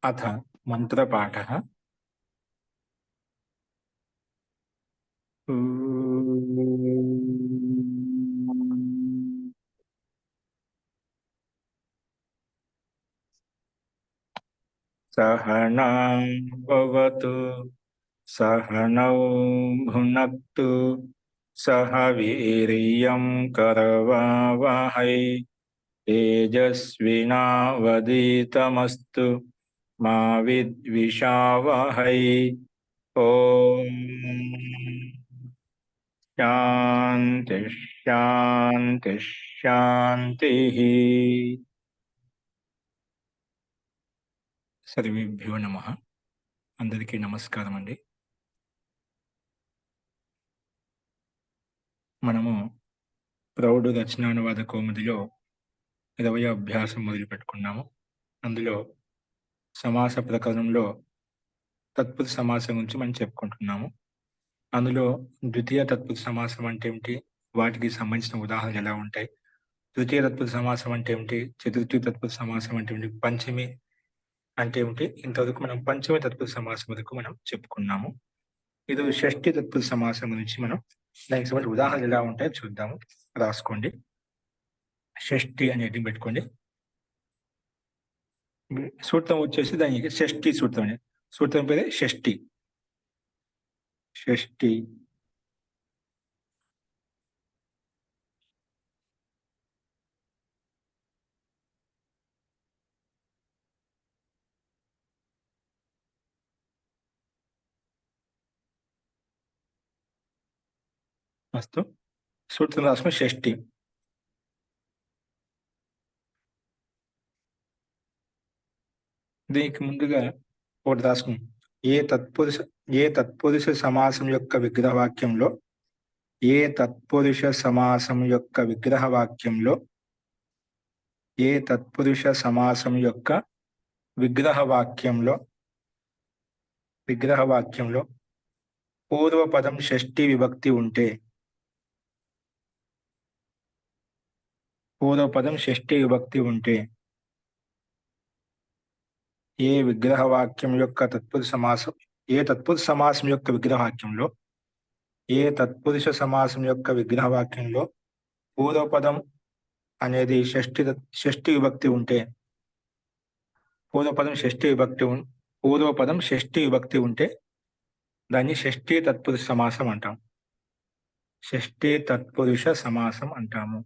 अथ मंत्रपाठः। सहनां भवतु सहनौ भुनक्तु सह वीर्यं करवावहै तेजस्विनावधीतमस्तु मा विद्विषावहै। ओम शांति शांति शांति। सर्वेभ्यो नमः। అందరికీ నమస్కారం అండి. మనము ప్రౌఢ రచనానువాద కౌముదిలో 20వ అభ్యాసం మొదలు పెట్టుకున్నాము. అందులో సమాస ప్రకరణంలో తత్పురుష సమాసం గురించి మనం చెప్పుకుంటున్నాము. అందులో ద్వితీయ తత్పురుష సమాసం అంటే ఏమిటి, వాటికి సంబంధించిన ఉదాహరణలు ఎలా ఉంటాయి, తృతీయ తత్పురుష సమాసం అంటే ఏమిటి, చతుర్థి తత్పురుష సమాసం అంటే ఏమిటి, పంచమి అంటే ఏమిటి, ఇంతవరకు మనం పంచమి తత్పురుష సమాసం వరకు మనం చెప్పుకున్నాము. ఇది షష్ఠి తత్పురుష సమాసం గురించి మనం దానికి సంబంధించిన ఉదాహరణలు ఎలా ఉంటాయో చూద్దాము. రాసుకోండి. షష్ఠి అనేది పెట్టుకోండి. సూత్రం వచ్చేసి దానికి షష్ఠి సూత్రం అనేది. సూత్రం పేరే షష్ఠి. షష్ఠి అస్తు. సూత్రం రాసుకుని షష్ఠి. దీనికి ముందుగా ఒకటి రాసుకుని ఏ తత్పురుష సమాసం యొక్క విగ్రహవాక్యంలో ఏ తత్పురుష సమాసం యొక్క విగ్రహవాక్యంలో ఏ తత్పురుష సమాసం యొక్క విగ్రహవాక్యంలో పూర్వపదం షష్ఠి విభక్తి ఉంటే, పూర్వపదం షష్ఠి విభక్తి ఉంటే ఏ విగ్రహవాక్యం యొక్క తత్పురుష సమాసం ఏ తత్పురుష సమాసం యొక్క విగ్రహవాక్యంలో ఏ తత్పురుష సమాసం యొక్క విగ్రహవాక్యంలో పూర్వపదం అనేది షష్ఠి విభక్తి ఉంటే, పూర్వపదం షష్ఠి విభక్తి ఉంటే దాన్ని షష్ఠి తత్పురుష సమాసం అంటాం. షష్ఠి తత్పురుష సమాసం అంటాము.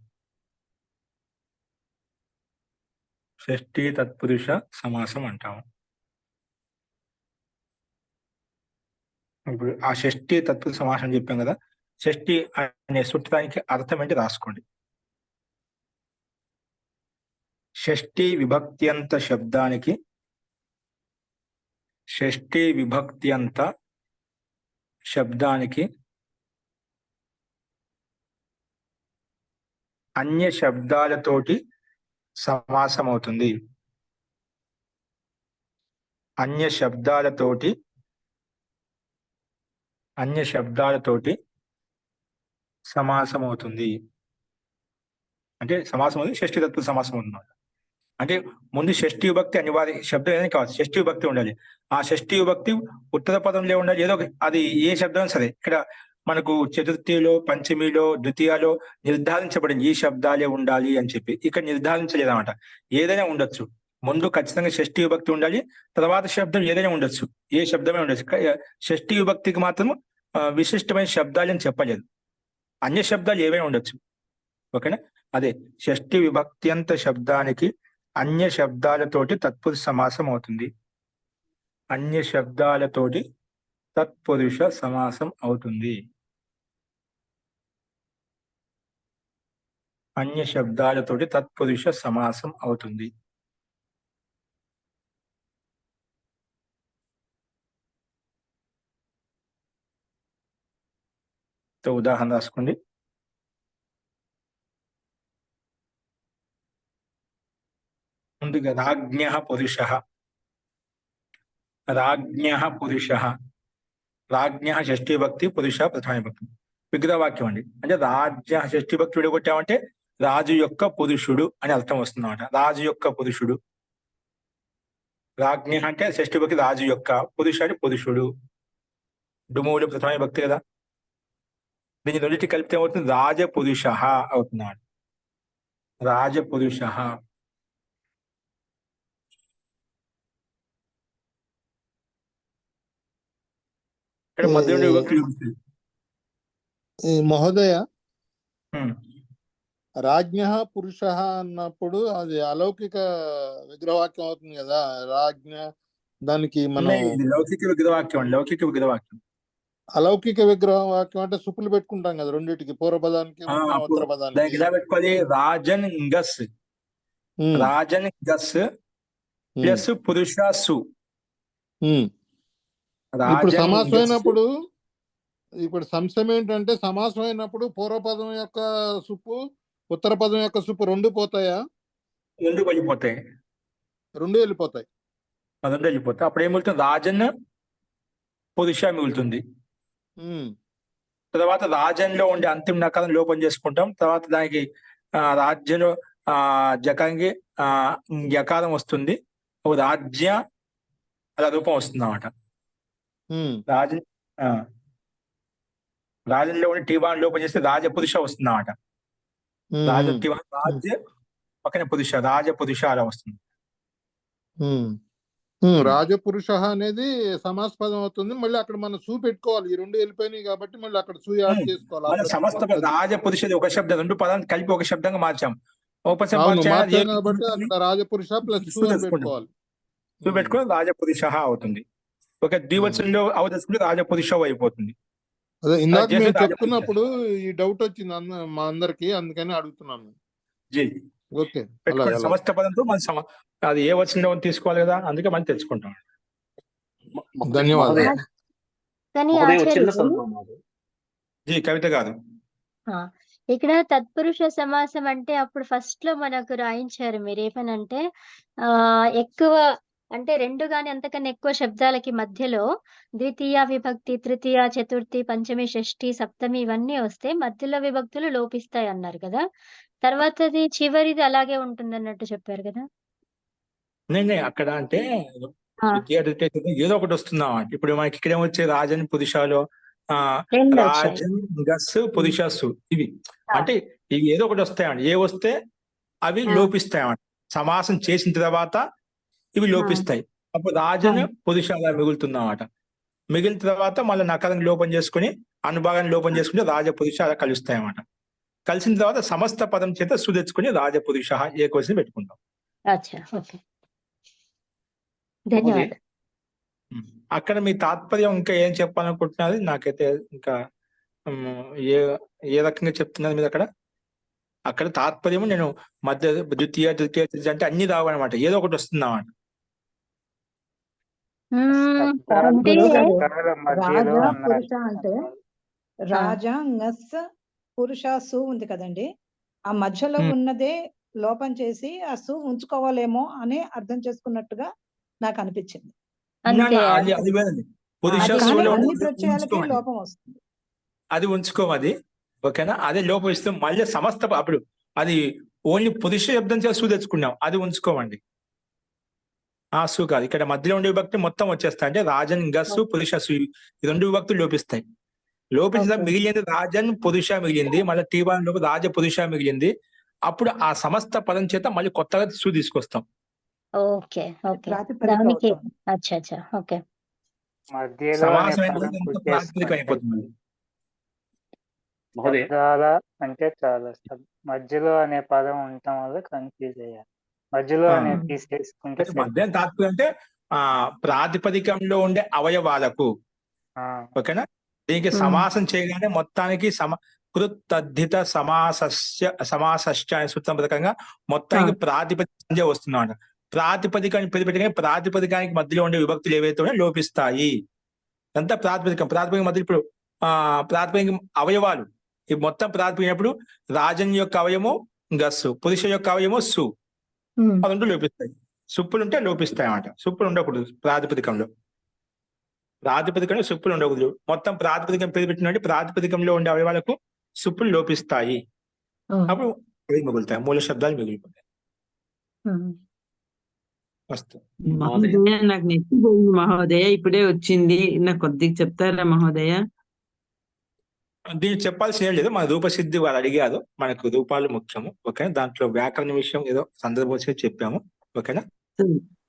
షష్ఠి తత్పురుష సమాసం అంటాము. ఇప్పుడు ఆ షష్ఠి తత్పురుష సమాసం చెప్పాం కదా. షష్ఠి అనే సూత్రానికి అర్థం ఏంటి రాసుకోండి. షష్ఠి విభక్త్యంత శబ్దానికి అన్య శబ్దాలతోటి సమాసం అవుతుంది. అన్య శబ్దాలతోటి సమాసం అవుతుంది. అంటే సమాసం అవుతుంది, షష్ఠి తత్పురుష సమాసం అవుతుంది. అంటే ముందు షష్ఠి విభక్తి అనివార్య, శబ్దం ఏదైనా కావాలి, షష్ఠి విభక్తి ఉండాలి. ఆ షష్ఠి విభక్తి ఉత్తర పదంలో ఉండాలి. ఏదో అది ఏ శబ్దం సరే. ఇక్కడ మనకు చతుర్థిలో, పంచమిలో, ద్వితీయలో నిర్ధారించబడింది ఈ శబ్దాలే ఉండాలి అని చెప్పి. ఇక్కడ నిర్ధారించలేదన్నమాట. ఏదైనా ఉండొచ్చు. ముందు ఖచ్చితంగా షష్ఠి విభక్తి ఉండాలి, తర్వాత శబ్దం ఏదైనా ఉండొచ్చు, ఏ శబ్దమే ఉండొచ్చు. షష్ఠి విభక్తికి మాత్రం విశిష్టమైన శబ్దాలు అని చెప్పలేదు. అన్య శబ్దాలు ఏవైనా ఉండొచ్చు. ఓకేనా. అదే షష్ఠి విభక్త్యంత శబ్దానికి అన్య శబ్దాలతోటి తత్పురుష సమాసం అవుతుంది. అన్య శబ్దాలతోటి తత్పురుష సమాసం అవుతుంది. అన్య శబ్దాలతోటి తత్పురుష సమాసం అవుతుంది. ఉదాహరణ రాసుకోండి. ముందుగా రాజ్ఞః పురుషః. రాజ్ఞః షష్ఠి భక్తి, పురుష ప్రథమ భక్తి. విగ్రహవాక్యం అండి. అంటే రాజ్య షష్ఠి భక్తి విడగొట్టామంటే రాజు యొక్క పురుషుడు అని అర్థం వస్తుంది అన్నమాట. రాజు యొక్క పురుషుడు. రాజ్ఞ అంటే షష్ఠి విభక్తి రాజు యొక్క, పురుష అంటే పురుషుడు, డుమూలు ప్రథమ విభక్తి కదా. దీని రెండింటి కలిపితే ఏమవుతుంది? రాజపురుష అవుతున్నాడు. రాజపురుష. ఇక్కడ మధ్య విభక్తి చూపిస్తుంది. మహోదయ, ఉమ్. రాజ్ఞ పురుష అన్నప్పుడు అది అలౌకిక విగ్రహవాక్యం అవుతుంది కదా. రాజ్ఞ దానికి మనం ఇది లౌకిక విగ్రహవాక్యం అండి, లౌకిక విగ్రహవాక్యం. అలౌకిక విగ్రహవాక్యం అంటే సుప్పులు పెట్టుకుంటాం కదా రెండింటికి, పూర్వపదానికి ఉత్తర దానికి పదానికి. ఇలా పెట్టుకోవాలి, రాజన్ గస్, రాజన్ గస్ ప్లస్ పురుష సు. ఇప్పుడు సమాసం అయినప్పుడు, ఇప్పుడు సంశయం ఏంటంటే సమాసం అయినప్పుడు పూర్వపదం యొక్క సుప్పు ఉత్తర పదం యొక్క సుప్పు రెండు పోతాయా? రెండు వెళ్ళిపోతాయి. రెండు వెళ్ళిపోతాయి. రెండు వెళ్ళిపోతాయి. అప్పుడు ఏం మిగులుతుంది? రాజన్ పురుష మిగులుతుంది. తర్వాత రాజన్లో ఉండే అంతిమ నకారం లోపం చేసుకుంటాం. తర్వాత దానికి రాజ్యంలో జకాంగి యకారం వస్తుంది, రాజ్య అలా రూపం వస్తుంది అన్నమాట. రాజన్లో ఉండే టీవాన్ లోపం చేస్తే రాజపురుష వస్తుంది అన్నమాట. రాజ్య పక్కన పురుష, రాజపురుష అలా వస్తుంది. రాజపురుష అనేది సమాసపదం అవుతుంది. మళ్ళీ అక్కడ మనం సూ పెట్టుకోవాలి. ఈ రెండు వెళ్ళిపోయినాయి కాబట్టి మళ్ళీ అక్కడ సూ యాడ్ చేసుకోవాలి. సమస్త రాజపురుషుడు ఒక శబ్దం, రెండు పదాలను కలిపి ఒక శబ్దంగా మార్చాం. కాబట్టి అక్కడ రాజపురుష ప్లస్ సూ పెట్టుకోవాలి. సూ పెట్టుకుని రాజపురుష అవుతుంది. ఒక ద్వివచనంలో అవదర్శకుడు రాజపురుష అయిపోతుంది. అదే ఇందాక మేము చెప్తున్నప్పుడు ఈ డౌట్ వచ్చింది మా అందరికి, అందుకని అడుగుతున్నాము. ఓకే, సమస్త పదంతో మనం అది ఏ వచనంలో తీసుకోవాలి కదా, అందుకే మనం తెచ్చుకుంటాం. ధన్యవాదాలు. కవిత గారు, ఇక్కడ తత్పురుష సమాసం అంటే అప్పుడు ఫస్ట్ లో మనకు రాయించారు మీరు ఏమనంటే ఎక్కువ అంటే రెండు గాని అంతకన్నా ఎక్కువ శబ్దాలకి మధ్యలో ద్వితీయ విభక్తి, తృతీయ, చతుర్థి, పంచమి, షష్ఠి, సప్తమి ఇవన్నీ వస్తే మధ్యలో విభక్తులు లోపిస్తాయి అన్నారు కదా. తర్వాతది చివరిది అలాగే ఉంటుంది అన్నట్టు చెప్పారు కదా. అక్కడ అంటే ఏదో ఒకటి వస్తుందా. ఇప్పుడు మనకి ఇక్కడ ఏమొచ్చే రాజన్ పురుషాలు, రాజన్ గస్ పురుషస్సు, ఇవి అంటే ఇవి ఏదో ఒకటి వస్తాయండి. ఏ వస్తే అవి లోపిస్తాయంట. సమాసం చేసిన తర్వాత ఇవి లోపిస్తాయి. అప్పుడు రాజన్ పురుషాల మిగులుతుందన్నమాట. మిగిలిన తర్వాత మళ్ళీ నకారం లోపం చేసుకుని అనుభాగాన్ని లోపం చేసుకుంటే రాజపురుష అలా కలుస్తాయి అన్నమాట. కలిసిన తర్వాత సమస్త పదం చేత సుదెచ్చుకుని రాజపురుష ఏ క్వశ్చన్ పెట్టుకుంటాం. అక్కడ మీ తాత్పర్యం ఇంకా ఏం చెప్పాలనుకుంటున్నది? నాకైతే ఇంకా ఏ రకంగా చెప్తున్నది మీరు అక్కడ తాత్పర్యము నేను మధ్య ద్వితీయ అంటే అన్ని రావన్నమాట, ఏదో ఒకటి వస్తుంది అన్నమాట. రాజా పురుష అంటే రాజా ngస్ పురుష సు ఉంది కదండి, ఆ మధ్యలో ఉన్నదే లోపం చేసి ఆ సు ఉంచుకోవాలేమో అని అర్థం చేసుకున్నట్టుగా నాకు అనిపించింది. లోపం వస్తుంది, అది ఉంచుకోమది. ఓకేనా, అదే లోపం ఇస్తే మళ్ళీ సమస్త అప్పుడు అది ఓన్లీ పురుష శబ్దం చేసి సు తెచ్చుకున్నాం, అది ఉంచుకోమండి. ఆ సు కాదు, ఇక్కడ మధ్యలో ఉండే విభక్తి మొత్తం వచ్చేస్తాయి. అంటే రాజన్ గస్సు పురుష సు ఈ రెండు విభక్తులు లోపిస్తాయి. లోపించిన మిగిలింది రాజన్ పురుష మిగిలింది, మళ్ళీ టీవాన్ లోపు రాజ పురుష మిగిలింది. అప్పుడు ఆ సమస్త పదం చేత మళ్ళీ కొత్తగా సు తీసుకొస్తాం. అంటే చాలా మధ్యలో అనే పదం ఉండటం వల్ల కన్ఫ్యూజ్ అయ్యారు. మధ్యలో అనేది తీసేసుకుంటే తాత్పర్యం అంటే ప్రాతిపదికంలో ఉండే అవయవాలకు. ఓకేనా, దీనికి సమాసం చేయగానే మొత్తానికి కృతద్ధిత సమాసస్య అనే సూత్రం ప్రకారంగా మొత్తానికి ప్రాతిపదిక వస్తున్నాడు. ప్రాతిపదికాన్ని పెరిపెట్టగానే ప్రాతిపదికానికి మధ్యలో ఉండే విభక్తులు ఏవైతే లోపిస్తాయి. అంతా ప్రాతిపదిక మధ్య ఇప్పుడు ప్రాతిపదిక అవయవాలు ఈ మొత్తం ప్రాతిపదికప్పుడు రాజన్ యొక్క అవయము గస్సు, పురుష యొక్క అవయము సు, అదంటూ లోపిస్తాయి. సుప్పులు ఉంటే లోపిస్తాయి అన్నమాట. సుప్పులు ఉండకూడదు ప్రాతిపదికంలో సుప్పులు ఉండకూడదు. మొత్తం ప్రాతిపదికం పెరిపెట్టినట్టు ప్రాతిపదికంలో ఉండే అవయవాలకు సుప్పులు లోపిస్తాయి. అప్పుడు మిగులుతాయి, మూల శబ్దాలు మిగిలిపోతాయి. అస్తు. మహోదయ నాకు నెక్కిపోయింది మహోదయ, ఇప్పుడే వచ్చింది, నాకు కొద్దిగా చెప్తారా మహోదయ? దీన్ని చెప్పాల్సిన ఏం లేదు, మన రూపసిద్ధి వాళ్ళు అడిగారు, మనకు రూపాలు ముఖ్యము. ఓకే, దాంట్లో వ్యాకరణ విషయం ఏదో సందర్భం వచ్చి చెప్పాము. ఓకేనా?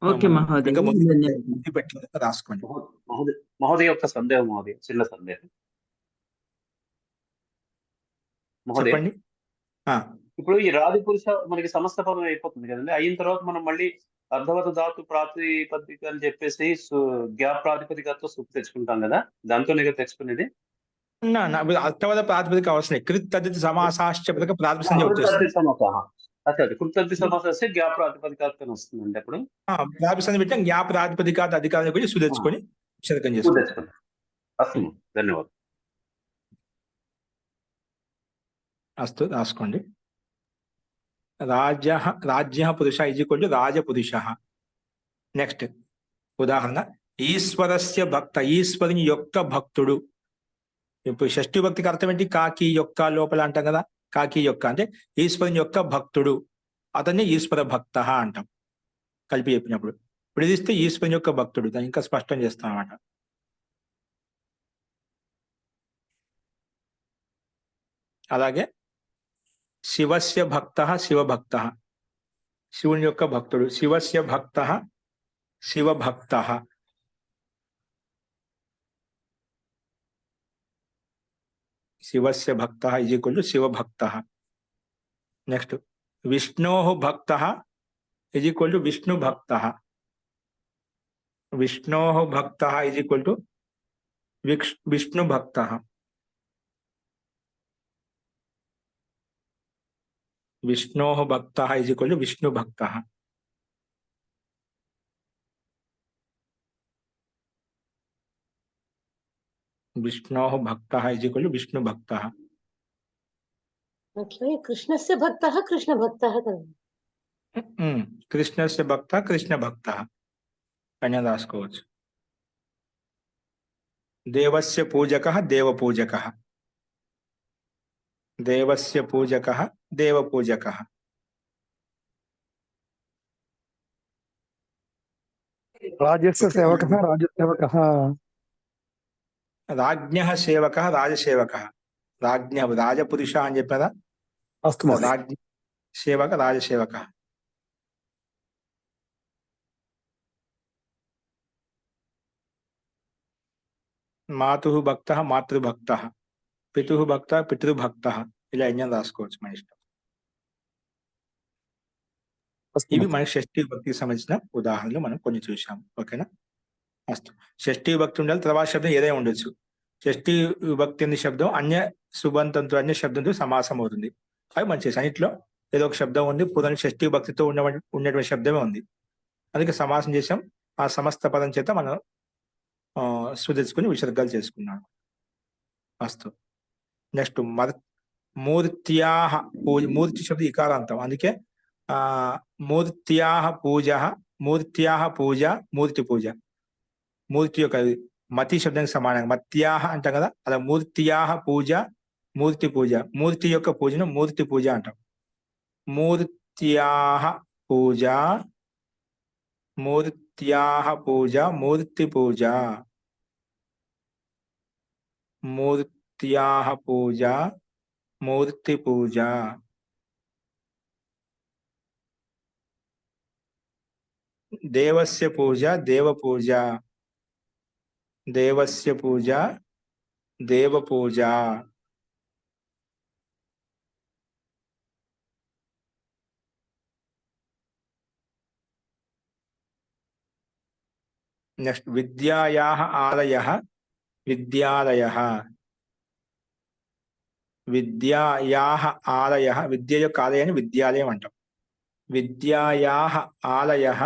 ఓకే మహోదయ, ఇంకా ముందు ధన్యవాదాలు. పెట్టింది రాసుకోండి. మహోదయ యొక్క సందేహం, మహోదయ చిన్న సందేహం. మహోదయ, చెప్పండి. ఇప్పుడు ఈ రాది పురుష మనకి సమస్త పదం అయిపోతుంది కదండి. అయిన తర్వాత మనం మళ్ళీ అర్ధవత ధాతు ప్రాతిపదిక అని చెప్పేసి గ్యాప్ ప్రాతిపదికతో సూప్ తెచ్చుకుంటాం కదా, దాంతోనే కదా తెచ్చుకునేది. అర్థవద ప్రాతిపదిక అవసరం. కృతద్ధిత సమాసాశ్చపదిక ప్రాతిపదిక కృతద్ధిత సమాస, అదే కృతద్ధిత సమాస వస్తే గ్యాప్ ప్రాతిపదికతో వస్తుందండి. అప్పుడు ప్రాతిపదిక పెట్టాం, గ్యాప్ ప్రాతిపదిక అధికారులు కూడా సుదెచ్చుకొని శతకం చేసుకోండి. అస్తు, ధన్యవాదాలు. అస్తు, రాసుకోండి. రాజ్య పురుష = రాజపురుష. నెక్స్ట్ ఉదాహరణ, ఈశ్వరస్య భక్త, ఈశ్వరుని యొక్క భక్తుడు. ఇప్పుడు షష్ఠి భక్తికి అర్థం ఏంటి? కాకి యొక్క లోపల అంటాం కదా, కాకి యొక్క అంటే ఈశ్వరుని యొక్క భక్తుడు, అతన్ని ఈశ్వర భక్త అంటాం కలిపి చెప్పినప్పుడు. ఇప్పుడు ఇది ఇస్తే ఈశ్వరుని యొక్క భక్తుడు, దాన్ని ఇంకా స్పష్టం చేస్తాం అన్నమాట. అలాగే శివస్య భక్త శివభక్త, శివుని యొక్క భక్తుడు. శివస్య భక్త శివభక్త. శివస్య భక్త = శివభక్త. నెక్స్ట్ విష్ణో భక్త = విష్ణుభక్త. విష్ణో భక్త = విష్ణుభక్త. విష్ణో భక్త = విష్ణుభక్త. విష్ణో భక్త = విష్ణుభక్త. కృష్ణస్య భక్త కృష్ణ భక్త కదా. కృష్ణస్య భక్త కృష్ణ భక్త అని రాసుకోవచ్చు. దేవస్య పూజక దేవ పూజక. దేవస్య పూజక దేవ పూజక. రాజ్యస్య సేవకః రాజసేవకః. రాజ్ఞః సేవకః రాజసేవకః. రాజ్ఞ రాజపురుష అని చెప్పారా? అస్తు మహోదయ. రాజ్ఞ సేవక రాజసేవకః. మాతుః భక్తః మాతృభక్తః. పితుః భక్త పితృభక్తః. ఇలా ఎన్ని రాసుకోవచ్చు మన ఇష్టం. అస్తు ఇవి మహోదయ. మన షష్ఠీ భక్తికి సంబంధించిన ఉదాహరణలు మనం కొన్ని చూసాం. ఓకేనా? అస్తు. షష్ఠీ విభక్తి ఉండాలి, తర్వాత శబ్దం ఏదైనా ఉండొచ్చు. షష్ఠీ విభక్తి అనే శబ్దం అన్య సుబంతంతో అన్య శబ్దంతో సమాసం అవుతుంది. అవి మంచి అన్నిట్లో ఏదో ఒక శబ్దం ఉంది, పురాణ షష్ఠీ విభక్తితో ఉన్నటువంటి శబ్దమే ఉంది, అందుకే సమాసం చేసాం. ఆ సమస్త పదం చేత మనం సుదెచ్చుకుని విసర్గాలు చేసుకున్నాం. అస్తు. నెక్స్ట్ మూర్త్యాహ పూజ. మూర్తి శబ్దం ఇకారాంతం, అందుకే మూర్త్యాహ పూజ, మూర్త్యాహ పూజ, మూర్తి పూజ. మూర్తి యొక్క మతి శబ్దానికి సమానంగా మత్యాహ అంటాం కదా, అలా మూర్త్యాహ పూజ మూర్తి పూజ. మూర్తి యొక్క పూజను మూర్తి పూజ అంటాం. మూర్త్యాహ పూజ, మూర్త్యాహ పూజ, మూర్తి పూజ. మూర్త్యాహ పూజ మూర్తి పూజ. దేవస్య పూజ దేవ పూజ. దేవస్య పూజ దేవ పూజ. నెక్స్ట్ విద్యాయాః ఆలయః విద్యాలయః. విద్యాయాః ఆలయః, విద్య యొక్క ఆలయాన్ని విద్యాలయం అంటాం. విద్యాయాః ఆలయః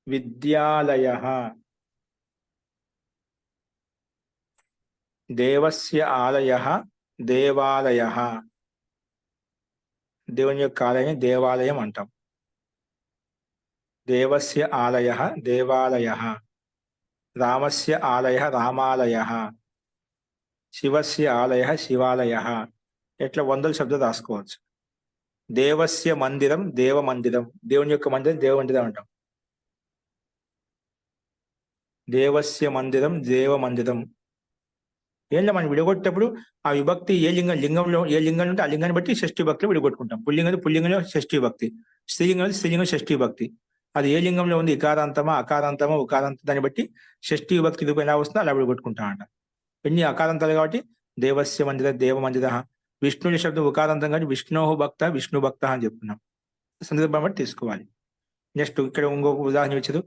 విద్యాలయః. దేవస్య ఆలయః దేవాలయః. దేవుని యొక్క ఆలయాన్ని దేవాలయం అంటాం. దేవస్య ఆలయః దేవాలయః. రామస్య ఆలయః రామాలయః. శివస్య ఆలయః శివాలయః. ఇట్లా వందల శబ్దాలు రాసుకోవచ్చు. దేవస్య మందిరం దేవ మందిరం. దేవుని యొక్క మందిరం దేవ మందిరం అంటాం. దేవస్య మందిరం దేవ మందిరం. ఏంటో మనం విడగొట్టేటప్పుడు ఆ విభక్తి లింగంలో ఏ లింగం ఉంటే ఆ లింగాన్ని బట్టి షష్ఠీ విభక్తిలో విడగొట్టుకుంటాం. పుల్లింగంలో షష్ఠీ విభక్తి, స్త్రీలింగం షష్ఠీ విభక్తి. అది ఏ లింగంలో ఉంది, ఇకారాంతమా అకారాంతమా ఉకారాంతం, దాన్ని బట్టి షష్ఠీ విభక్తి రూపం ఎలా వస్తుందో అలా విడగొట్టుకుంటాం అంట. ఎన్ని అకారాంతాలు కాబట్టి దేవస్య మందిర దేవ మందిర. విష్ణుని శబ్దం ఉకారాంతం కానీ విష్ణోహు భక్త విష్ణు భక్త అని చెప్పుకున్నాం. సందర్భం బట్టి తీసుకోవాలి. నెక్స్ట్ ఇక్కడ ఇంకొక ఉదాహరణ ఇచ్చారు.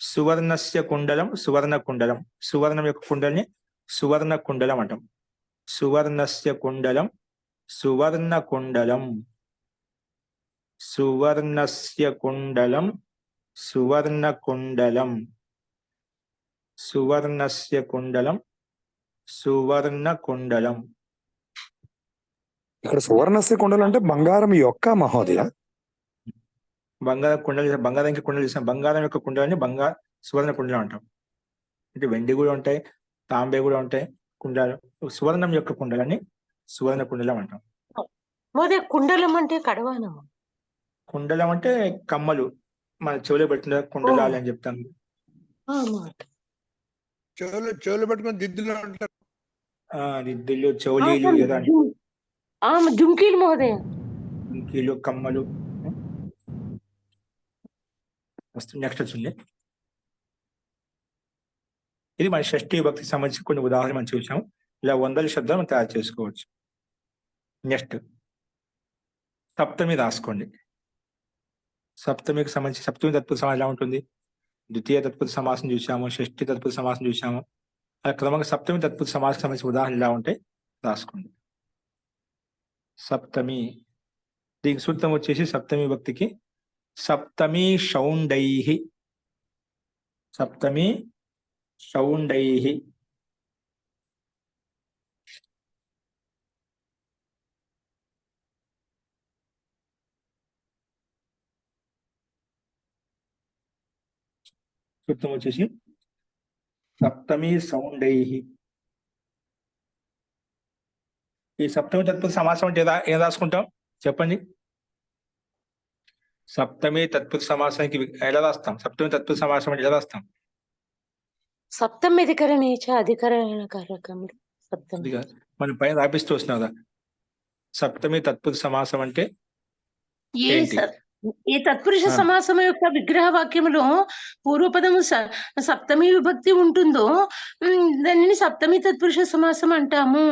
సువర్ణస్య కుండలం సువర్ణ కుండలం. సువర్ణం యొక్క కుండల్ని సువర్ణ కుండలం అంటాం. సువర్ణస్య కుండలం సువర్ణ కుండలం. సువర్ణస్య కుండలం సువర్ణ కుండలం. సువర్ణస్య కుండలం సువర్ణ కుండలం. ఇక్కడ సువర్ణస్య కుండలు అంటే బంగారం యొక్క మహోదయ. బంగారం కుండలు చేసాం. బంగారం యొక్క కుండలని సువర్ణ కుండలం అంటాం. అంటే వెండి కూడా ఉంటాయి, తాంబే కూడా ఉంటాయి కుండలు. సువర్ణం యొక్క కుండలని సువర్ణ కుండలం అంటాం. మోదయ కుండలం అంటే కడవానం. కుండలం అంటే కమ్మలు, మన చెవులో పెట్టిన కుండలాలు అని చెప్తాం. చెవులు పెట్టుకుని దిద్దులు అంటారు. దిద్దులు, చెవులీలు, జుంకీలు మహోదయ. జుంకీలు, కమ్మలు. నెక్స్ట్ వచ్చింది. ఇది మన షష్ఠీ విభక్తికి సంబంధించి కొన్ని ఉదాహరణలు మనం చూసాం. ఇలా 100 శబ్దాలు మనం తయారు చేసుకోవచ్చు. నెక్స్ట్ సప్తమి రాసుకోండి. సప్తమికి సంబంధించి సప్తమి తత్పురుష సమాసం ఎలా ఉంటుంది? ద్వితీయ తత్పురుష సమాసం చూసాము, షష్ఠీ తత్పురుష సమాసం చూసాము. అలా క్రమంగా సప్తమి తత్పురుష సమాసం సంబంధించిన ఉదాహరణలు ఎలా ఉంటాయి రాసుకోండి. సప్తమి, దీనికి సూత్రం వచ్చేసి సప్తమి విభక్తికి సప్తమి షౌండైః. సప్తమి షౌండైః. సూత్రం వచ్చేసి సప్తమి సౌండైః. ఈ సప్తమి తత్పురుష సమాసం అంటే ఏం రాసుకుంటాం చెప్పండి? సప్తమి తత్పురుష సమాసానికి ఎలా రాస్తాం? సప్తమి తత్పురుష సమాసం అంటే ఎలా రాస్తాం? సప్తమి అధికరణేచ అధికరణ కారకములు. సప్తమి మనం పైన రాపిస్తూ వస్తున్నాం కదా. సప్తమి తత్పురుష సమాసం అంటే ఏంటి? ఈ తత్పురుష సమాసం యొక్క విగ్రహ వాక్యములో పూర్వపదము సప్తమి విభక్తి ఉంటుందో దానిని సప్తమి తత్పురుష సమాసం అంటాము.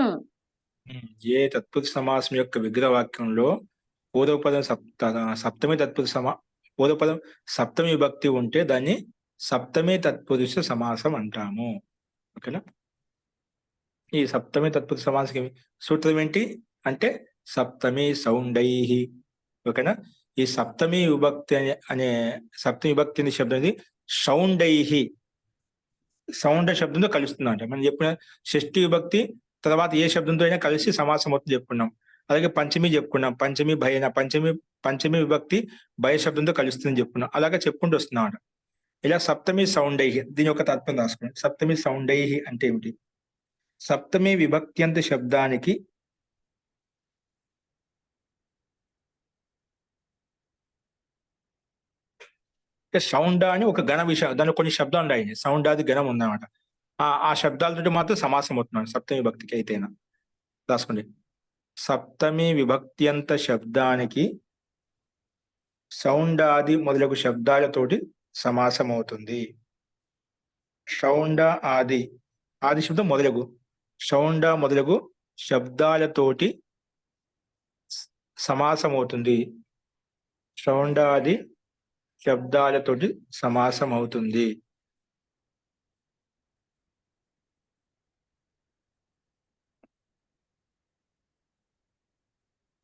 ఏ తత్పురుష సమాసం యొక్క విగ్రహ వాక్యంలో పూర్వపదం సప్తమి తత్పురుష పూర్వపదం సప్తమి విభక్తి ఉంటే దాన్ని సప్తమి తత్పురుష సమాసం అంటాము. ఓకేనా? ఈ సప్తమి తత్పురుష సమాసం సూత్రం ఏంటి అంటే సప్తమి సౌండైః. ఓకేనా? ఈ సప్తమి విభక్తి అనే సప్తమి విభక్తి అనే శబ్దం ఇది షౌండైః. సౌండ శబ్దంతో కలుస్తుంది అంటే మనం చెప్పిన షష్ఠీ విభక్తి తర్వాత ఏ శబ్దంతో అయినా కలిసి సమాసం అవుతుంది చెప్పుకున్నాం. అలాగే పంచమి చెప్పుకున్నాం. పంచమి భయన పంచమి విభక్తి భయ శబ్దంతో కలుస్తుందని చెప్పుకున్నాం. అలాగే చెప్పుకుంటూ వస్తున్నాం అంట. ఇలా సప్తమి సౌండైః, దీని యొక్క తాత్పర్యం రాసుకోండి. సప్తమి సౌండైః అంటే ఏమిటి? సప్తమి విభక్త్యంత శబ్దానికి సౌండ అని ఒక గణ విషయం, దానిలో కొన్ని శబ్దాలు ఉన్నాయి. సౌండాది గణం ఉందన్నమాట. ఆ శబ్దాలతో మాత్రం సమాసం అవుతున్నాడు సప్తమి విభక్తికి అయితేనా. రాసుకోండి. సప్తమి విభక్త్యంత శబ్దానికి సౌండాది మొదలగు శబ్దాలతోటి సమాసం అవుతుంది. షౌండ ఆది, ఆది శబ్దం మొదలగు, షౌండ మొదలగు శబ్దాలతోటి సమాసం అవుతుంది. షౌండాది శబ్దాలతోటి సమాసం అవుతుంది.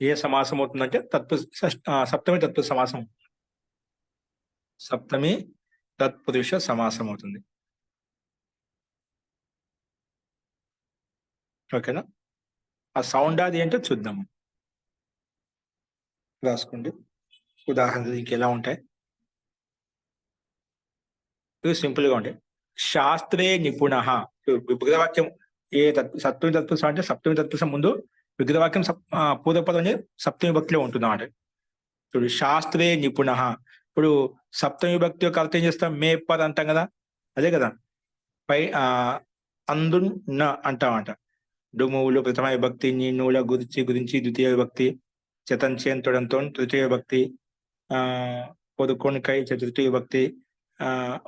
ఏ సమాసం అవుతుందంటే సప్తమి తత్పురుష సమాసం. సప్తమి తత్పురుష సమాసం అవుతుంది. ఓకేనా? ఆ సౌండ్ అది ఏంటో చూద్దాము. రాసుకోండి. ఉదాహరణ ఇంకెలా ఉంటాయి? ఇది సింపుల్ గా ఉంటాయి. శాస్త్రే నిపుణ. విగ్రహవాక్యం ఏ సప్తమి తత్పురుషం అంటే సప్తమి తత్పురుషం ముందు విగ్రహవాక్యం పూర్వపదం అనేది సప్తమి విభక్తిలో ఉంటుంది అన్నమాట. చూడు, శాస్త్రే నిపుణ. ఇప్పుడు సప్తమి విభక్తి యొక్క అర్థం ఏం చేస్తాం? మే పద్ అంటాం కదా, అదే కదా. పై అందున్న అంటామంట. డుమువులు ప్రథమ విభక్తి, నీనుల గురించి ద్వితీయ విభక్తి, చెతంచేంతొడంతో తృతీయ విభక్తి, పొదుకొనికై చతుర్థి విభక్తి,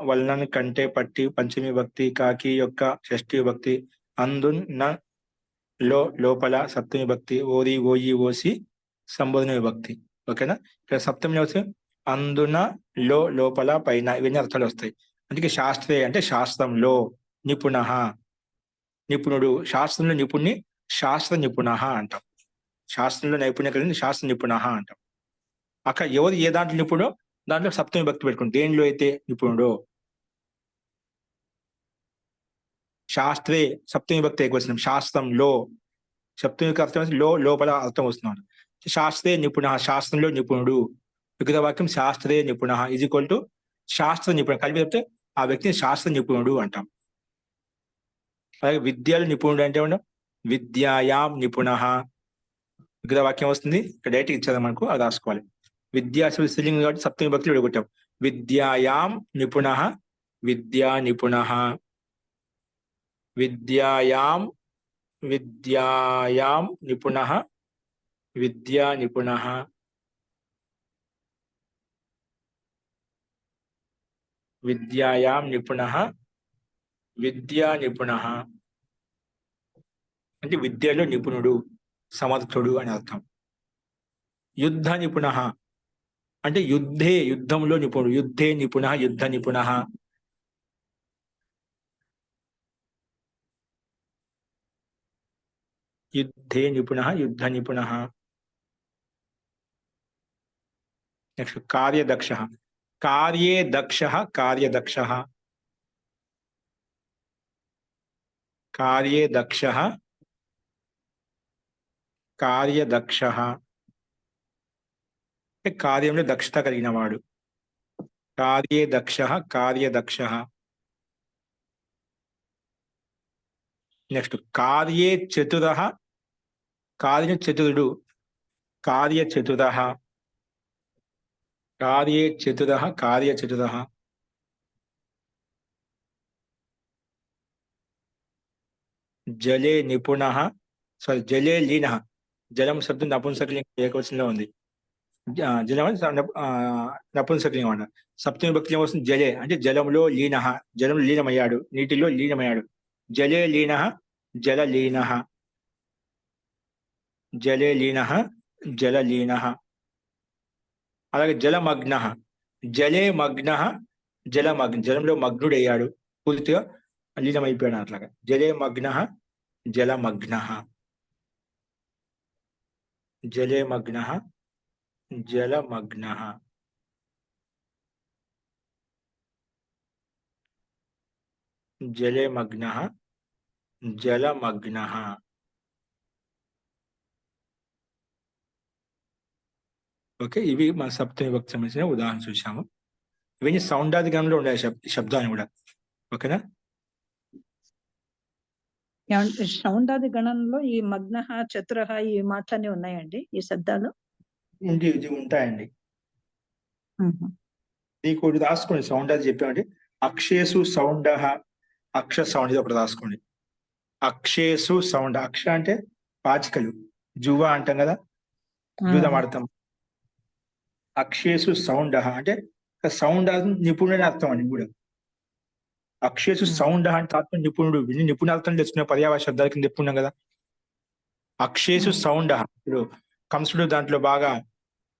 వల్నన్ కంటే పట్టి పంచమి విభక్తి, కాకి యొక్క షష్ఠి విభక్తి, అందున్న లోపల సప్తమి విభక్తి, ఓరి ఓయి ఓసి సంబోధన విభక్తి. ఓకేనా? ఇక్కడ సప్తమిలో వస్తే అందున లోపల పైన ఇవన్నీ అర్థాలు వస్తాయి. అందుకే శాస్త్రే అంటే శాస్త్రంలో, నిపుణ నిపుణుడు, శాస్త్రంలో నిపుణుని శాస్త్ర నిపుణ అంటాం. శాస్త్రంలో నైపుణ్యం కలిగింది శాస్త్ర నిపుణ అంటాం. అక్కడ ఎవరు ఏ దాంట్లో నిపుణుడో దాంట్లో సప్తమి విభక్తి పెట్టుకుంటాం. దేనిలో అయితే నిపుణుడో. శాస్త్రే సప్తమి విభక్తి ఎక్కువ శాస్త్రంలో, సప్తమికి అర్థం లోపల అర్థం వస్తున్నాడు. శాస్త్రే నిపుణ, శాస్త్రంలో నిపుణుడు. వికృత వాక్యం శాస్త్రే నిపుణ ఈజ్ ఈక్వల్ టు శాస్త్ర నిపుణ. కలిపి చెప్తే ఆ వ్యక్తిని శాస్త్ర నిపుణుడు అంటాం. అలాగే విద్యలో నిపుణుడు అంటే విద్యాయాం నిపుణ. వికృత వాక్యం వస్తుంది, ఇక్కడ డైరెక్ట్ ఇచ్చేది మనకు, అది రాసుకోవాలి. విద్యా స్త్రీలింగం కాబట్టి సప్తమి విభక్తులు విడగొట్టాం. విద్యాయాం నిపుణ, విద్యా నిపుణ, విద్యాయాం నిపుణ, విద్యా నిపుణ, విద్యాయాం నిపుణ, విద్యా నిపుణ అంటే విద్యలో నిపుణుడు, సమర్థుడు అని అర్థం. యుద్ధ నిపుణ అంటే యుద్ధంలో నిపుణుడు. యుద్ధే నిపుణ, యుద్ధ నిపుణ. యుద్ధే నిపుణ, యుద్ధ నిపుణ. నెక్స్ట్ కార్యదక్ష. కార్యే దక్ష, కార్యదక్ష, కార్యే దక్ష, కార్యదక్ష కార్యంలో దక్షత కలిగిన వాడు. కార్యే దక్ష, కార్యదక్ష. నెక్స్ట్ కార్యే చతుర, కార్యచతురుడు, కార్యచతుర, కార్యే చతుర, కార్యచతుర. జలే నిపుణ, సారీ జలే లీన. జలం శబ్దం నపుంసకలింగం ఏకవచనంలో ఉంది. జలం నపుంసకలింగం అన్న. సప్తమి విభక్తి ఏమొస్తుంది? జలే అంటే జలంలో లీన, జలంలో లీనమయ్యాడు, నీటిలో లీనమయ్యాడు. జలే లీన, జల లీన, జలే లీన, జల లీన. అలాగే జలమగ్న, జలే మగ్న, జలమగ్న, జలంలో మగ్నుడయ్యాడు, పూర్తిగా లీనమైపోయాడు. అట్లాగా జలే మగ్న, జలమగ్న, జలే మగ్న, జలమగ్న. జలే మగ్న, జలమగ్న. ఓకే, ఇవి మన సప్తమి విభక్తి సంబంధించిన ఉదాహరణ చూసాము. ఇవన్నీ సౌండాది గణంలో ఉండే శబ్దాన్ని కూడా. ఓకేనా? సౌండాది గణంలో ఈ మగ్న, చతుర ఈ మాటలన్నీ ఉన్నాయండి, ఈ శబ్దాలు ఇది ఉంటాయండి. నీకు ఒకటి రాసుకోండి. సౌండాది చెప్పామండి. అక్షేసు సౌండ, అక్ష సౌండ్, ఇది ఒకటి రాసుకోండి. అక్షేసు సౌండ్. అక్ష అంటే పాచికలు, జువ అంటాం కదా, జూదం ఆడతాం. అక్షేసు సౌండ అంటే సౌండ్ నిపుణుడు అని అర్థం అండి కూడా. అక్షేసు సౌండ్ అంటే ఆత్మ నిపుణుడు. నిపుణార్థం తెచ్చుకునే పర్యావరణ శబ్దాల కింద చెప్పుకున్నాం కదా. అక్షేసు సౌండ, ఇప్పుడు కంసుడు దాంట్లో బాగా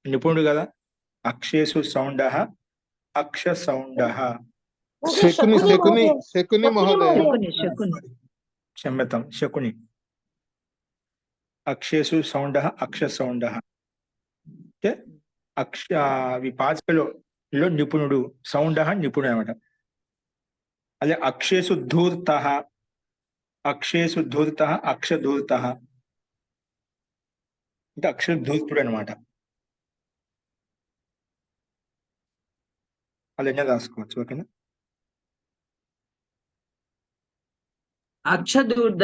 నిపుణుడు కదా. అక్షేసు సౌండ, అక్ష సౌండ. శకుని, శకుని, శకుని మహోదయ. క్షమ్యతం, శకుని. అక్షేసు సౌండ, అక్ష సౌండ అంటే పాచికలో నిపుణుడు. సౌండ నిపుణుడు అనమాట. అదే అక్షేసు ధూర్త, అక్షేసు ధూర్త, అక్ష ధూర్త అంటే అక్షర ధూర్తుడు అనమాట. అలా ఎన్నో రాసుకోవచ్చు. ఓకేనా? అక్షదూర్ధ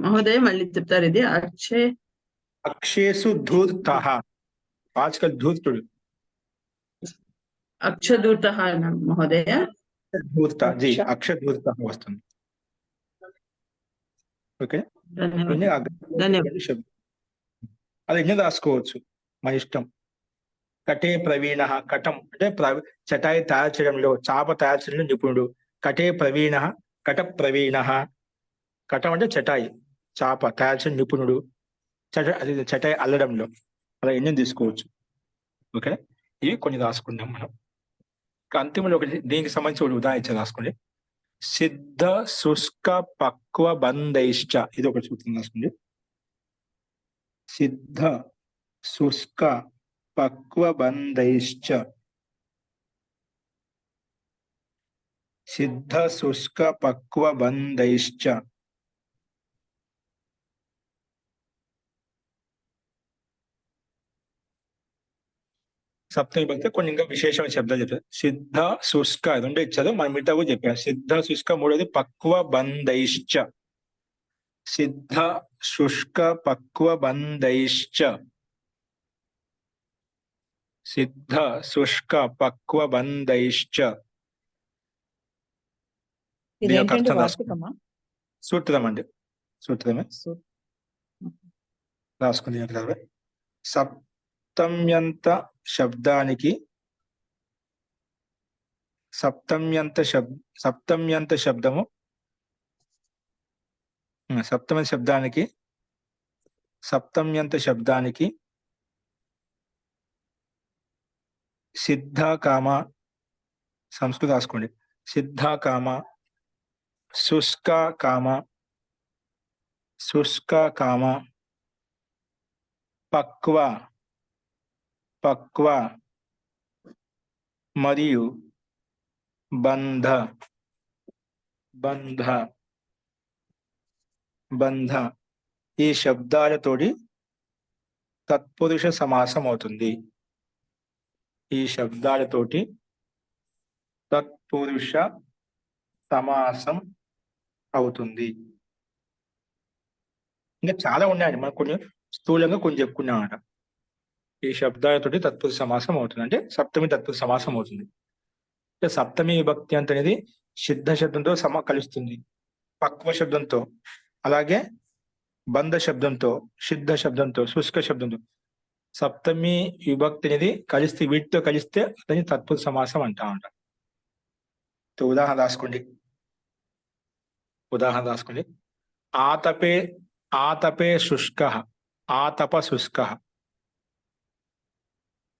మహోదయ మళ్ళీ చెప్తారు ఇది. అక్షేసు ధూర్త, పాచికల్ ధూర్తుడు. అక్షదూర్త మహోదయ. ధూర్త జీ అక్షధూర్త వస్తుంది. ఓకే, ధన్యవాదాలు. శబ్దం అది ఎన్ని రాసుకోవచ్చు మన ఇష్టం. కటే ప్రవీణ, కటం అంటే చటాయి తయారు చేయడంలో, చాప తయారు చేయడంలో నిపుణుడు. కటే ప్రవీణ, కట ప్రవీణ. కటం అంటే చటాయి, చాప తయారు చేయడం నిపుణుడు. అది చటాయి అల్లడంలో. అలా ఎన్ని తీసుకోవచ్చు. ఓకే, ఇవి కొన్ని రాసుకుందాం మనం. అంతిమంలో ఒకటి దీనికి సంబంధించి ఒక ఉదాహరణ ఇచ్చి రాసుకోండి. సిద్ధ శుష్క పక్వ బంధైశ్చ, ఇది ఒకటి సూత్రం రాసుకోండి. సిద్ధ శుష్క పక్వ బంధైశ్చ. సిద్ధ శుష్క పక్వ బంధైశ్చ. సప్తమి భక్తి కొన్ని ఇంకా విశేషమైన శబ్దాలు చెప్పారు. సిద్ధ శుష్క రెండు ఇచ్చారు, మనం మిగతా కూడా చెప్పారు. సిద్ధ శుష్క, మూడోది పక్వ బంధైశ్చ. సిద్ధ శుష్క పక్వ బంధైశ్చ. సిద్ధ శుష్క పక్వ బంధైశ్చ. దీని యొక్క ఇదేంటండి, అర్థం రాసుకుందాం. వార్తికమా? సూత్రం అండి, సూత్రమే రాసుకుంది. సప్తమ్యంత శబ్దానికి సప్తమ్యంత శబ్దము, సప్తమ్యంత శబ్దానికి సిద్ధ కామ, సంస్కృత రాసుకోండి. సిద్ధ కామ, శుష్క కామ, శుష్క కామ, పక్వ పక్వ మరియు బంధ బంధ బంధ ఈ శబ్దాలతోటి తత్పురుష సమాసం అవుతుంది. ఈ శబ్దాలతోటి తత్పురుష సమాసం అవుతుంది. ఇంకా చాలా ఉన్నాయండి, మనం కొన్ని స్థూలంగా కొన్ని చెప్పుకున్నాం అన్నమాట. ఈ శబ్దాలతోటి తత్పురుష సమాసం అవుతుంది, అంటే సప్తమి తత్పురుష సమాసం అవుతుంది. సప్తమి విభక్తి అనేది సిద్ధ శబ్దంతో కలుస్తుంది, పక్వ శబ్దంతో, అలాగే బంధ శబ్దంతో, సిద్ధ శబ్దంతో, శుష్క శబ్దంతో. సప్తమి విభక్తి అనేది కలిస్తే, వీటితో కలిస్తే దాన్ని తత్పురుష సమాసం అంటామంట. ఉదాహరణ రాసుకోండి. ఆతపే శుష్క, ఆతప శుష్క.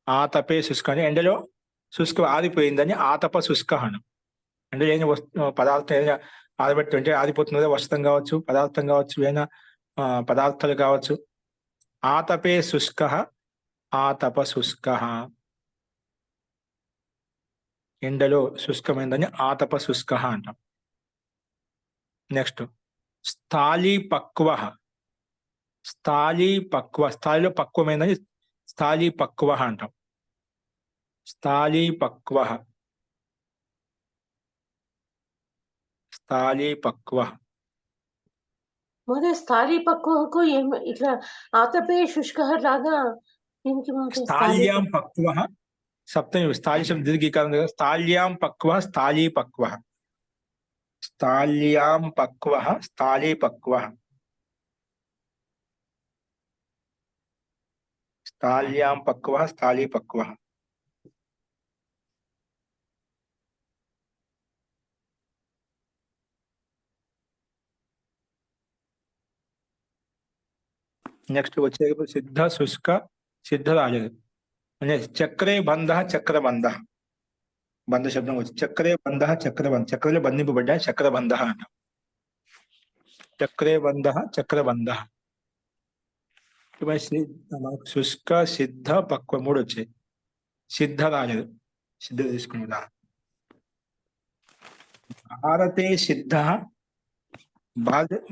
ఆతపే శుష్క అంటే ఎండలో శుష్క ఆరిపోయిందని ఆతప శుష్క అనం. అంటే ఏదైనా పదార్థం ఏదైనా ఆరబెట్టుంటే ఆరిపోతున్నదే, వస్త్రం కావచ్చు, పదార్థం కావచ్చు, ఏదైనా పదార్థాలు కావచ్చు. ఆతపే శుష్క, ఆతప శుష్క. ఎండలో శుష్కమైందని ఆతప శుష్క అంటాం. నెక్స్ట్ స్థాళీ పక్వ. స్థాళీలో పక్వమైందని స్థాళీ పక్వ అంటాం. స్థాళీ పక్వ. స్థాళీ పక్వకు ఇట్లా ఆతపే శుష్క లాగా స్థాళ్యాం పక్వ. సప్తమి స్థాళీ శబ్దం దీర్ఘీకారం కదా. స్థాళ్యాం పక్వ, స్థాళీ పక్వ. స్థాళ్యాం పక్వ, స్థాళీ పక్వ. స్థాళ్యాం పక్వ, స్థాళీ పక్వ. నెక్స్ట్ వచ్చే సిద్ధ శుష్క, సిద్ధ రాలేదు. చక్రే బంధ, చక్రబంధ. బంధ శబ్దం వచ్చి చక్రే బంధ, చక్రబంధ. చక్రలో బంధింపబడ్డాయి, చక్రబంధ అంటాం. చక్రే బంధ, చక్రబంధ. శుష్క, సిద్ధ, పక్వ మూడు వచ్చాయి. సిద్ధ రాలేదు, సిద్ధ తీసుకున్నా. భారతే సిద్ధ,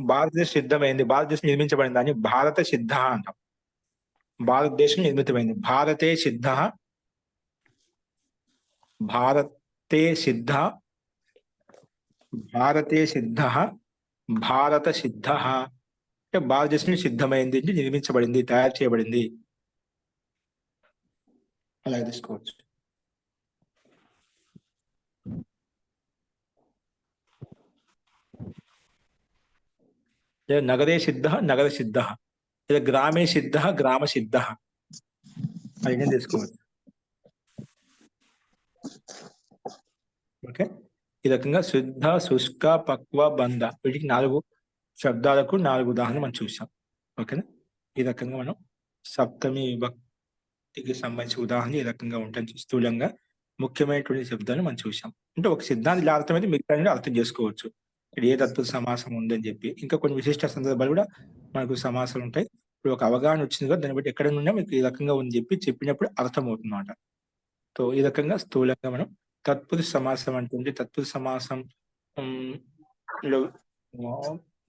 భారతదేశం సిద్ధమైంది, భారతదేశం నిర్మించబడింది అని భారత సిద్ధ అంటాం. భారతదేశం నిర్మితమైంది. భారతే సిద్ధ, భారతే సిద్ధ, భారతే సిద్ధ, భారత సిద్ధ. అంటే భారతదేశం సిద్ధమైంది, నిర్మించబడింది, తయారు చేయబడింది. అలాగే తీసుకోవచ్చు. లేదా నగరే సిద్ధ నగర సిద్ధ, లేదా గ్రామే సిద్ధ గ్రామ సిద్ధ, అది నేను తీసుకోవచ్చు. ఓకే, ఈ రకంగా శుద్ధ, శుష్క, పక్వ, బంధ, వీటికి 4 శబ్దాలకు 4 ఉదాహరణలు మనం చూసాం. ఓకేనా, ఈ రకంగా మనం సప్తమి విభక్తికి సంబంధించిన ఉదాహరణ ఈ రకంగా ఉంటాయి. స్థూలంగా ముఖ్యమైనటువంటి శబ్దాలు మనం చూసాం. అంటే ఒక సిద్ధాంతం ఇలా అర్థమైతే మిగతా అర్థం చేసుకోవచ్చు ఇక్కడ ఏ తత్పురుష సమాసం ఉందని చెప్పి. ఇంకా కొన్ని విశిష్ట సందర్భాలు కూడా మనకు సమాసాలు ఉంటాయి. ఇప్పుడు ఒక అవగాహన వచ్చింది కదా, దాన్ని బట్టి ఎక్కడ ఉన్నా మీకు ఈ రకంగా ఉంది చెప్పినప్పుడు అర్థమవుతుంది అన్నమాట. సో ఈ రకంగా స్థూలంగా మనం తత్పురుష సమాసం అంటుంది. తత్పురుష సమాసం లో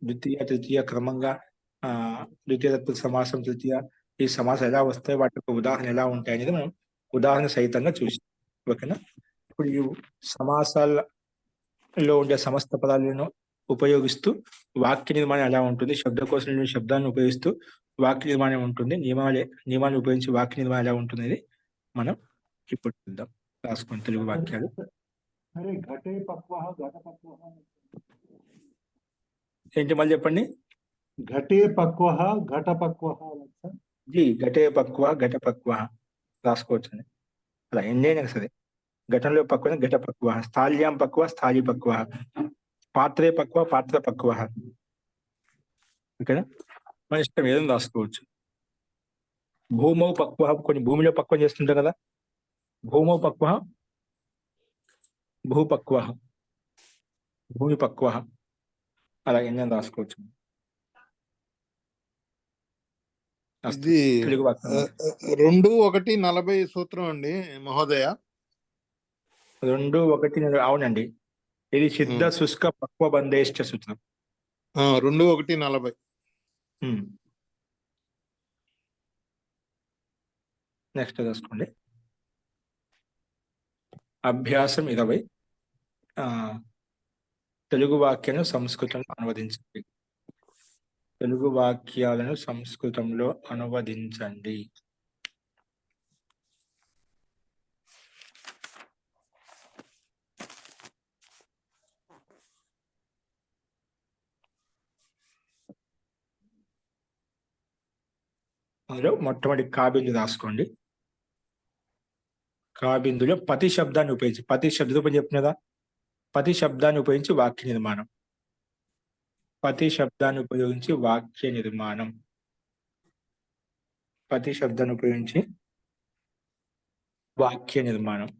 ద్వితీయ తృతీయ క్రమంగా ద్వితీయ తత్పురుష సమాసం, తృతీయ ఈ సమాసాలు ఎలా వస్తాయి, వాటి యొక్క ఉదాహరణ ఎలా ఉంటాయి అనేది మనం ఉదాహరణ సహితంగా చూసాం. ఓకేనా, ఇప్పుడు ఈ సమాసాలలో ఉండే సమస్త పదాలను ఉపయోగిస్తూ వాక్య నిర్మాణం ఎలా ఉంటుంది, శబ్దకోశంలో శబ్దాలను ఉపయోగిస్తూ వాక్య నిర్మాణం ఉంటుంది, నియమాలను ఉపయోగించి వాక్య నిర్మాణం ఎలా ఉంటుంది అనేది మనం ఇప్పుడు చూద్దాం. రాసుకుని తెలుగు వాక్యాలు. ఏంటి మళ్ళీ చెప్పండి. ఘటే పక్వ ఘట పక్వ జీ ఘటే పక్వ ఘట పక్వ రాసుకోవచ్చు అండి. అలా ఎన్నైనా సరే, ఘటనలో పక్వ ఘట పక్వ, స్థాళ్యాం పక్వ స్థాళి పక్వ, పాత్రే పక్వ పాత్ర పక్వ. ఓకేనా, మన ఇష్టం ఏదైనా రాసుకోవచ్చు. భూమౌ పక్వ, కొన్ని భూమిలో పక్వం చేస్తుంటాం కదా, భూమౌ పక్వ భూపక్వ, భూమి పక్వ, అలా ఎన్నైనా రాసుకోవచ్చు. ఇది తెలుగు వాక్యం 2:1:40 సూత్రం అండి మహోదయ. 2:1 అవునండి, ఇది సిద్ధ శుష్క పక్వ బంధేష్ట సూత్రం. 2:1:40. నెక్స్ట్ రాసుకోండి. అభ్యాసం 20. తెలుగు వాక్యాలను సంస్కృతంలో అనువదించండి. తెలుగు వాక్యాలను సంస్కృతంలో అనువదించండి. అందులో మొట్టమొదటి కాబిందు రాసుకోండి. కాబిందులో పతి శబ్దాన్ని ఉపయోగించి, పతి శబ్దం చెప్తున్నదా, పతి శబ్దాన్ని ఉపయోగించి వాక్య నిర్మాణం. పతి శబ్దాన్ని ఉపయోగించి వాక్య నిర్మాణం. పతి శబ్దాన్ని ఉపయోగించి వాక్య నిర్మాణం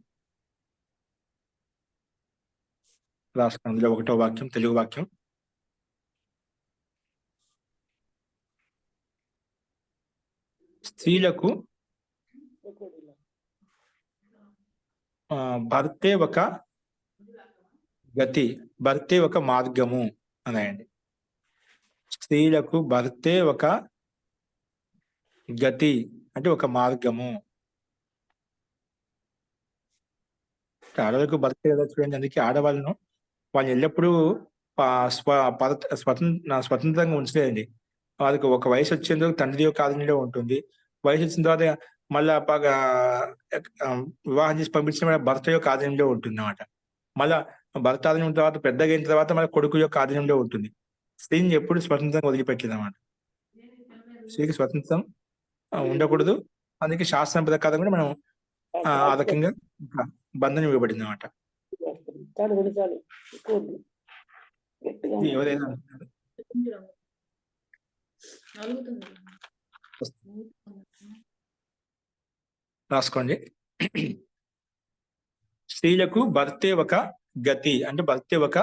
రాసుకోండి. అందులో 1వ వాక్యం తెలుగు వాక్యం. స్త్రీలకు భర్తే ఒక గతి, భర్తే ఒక మార్గము అన్నాయండి. స్త్రీలకు భర్తే ఒక గతి అంటే ఒక మార్గము. ఆడవాళ్ళకు భర్తే కదా చూడండి, అందుకే ఆడవాళ్ళను వాళ్ళు ఎల్లప్పుడూ స్వతంత్రంగా ఉంచలేదండి. వాళ్ళకి ఒక వయసు వచ్చేందుకు తండ్రి యొక్క ఆధీనంలో ఉంటుంది. వయసు వచ్చిన తర్వాత మళ్ళా వివాహం చేసి పంపించిన భర్త యొక్క ఆధీనంలో ఉంటుంది అన్నమాట. మళ్ళా భర్త ఆధీనం తర్వాత పెద్దగా అయిన తర్వాత మళ్ళీ కొడుకు యొక్క ఆధీనంలో ఉంటుంది. స్త్రీని ఎప్పుడు స్వతంత్రంగా వదిలిపెట్టింది అన్నమాట. స్త్రీకి స్వతంత్రం ఉండకూడదు. అందుకే శాస్త్రం ప్రకారం కూడా మనం ఆ రకంగా బంధనం ఇవ్వబడింది అన్నమాట. ఎవరైనా రాసుకోండి. స్త్రీలకు భర్తే ఒక గతి అంటే భర్తే ఒక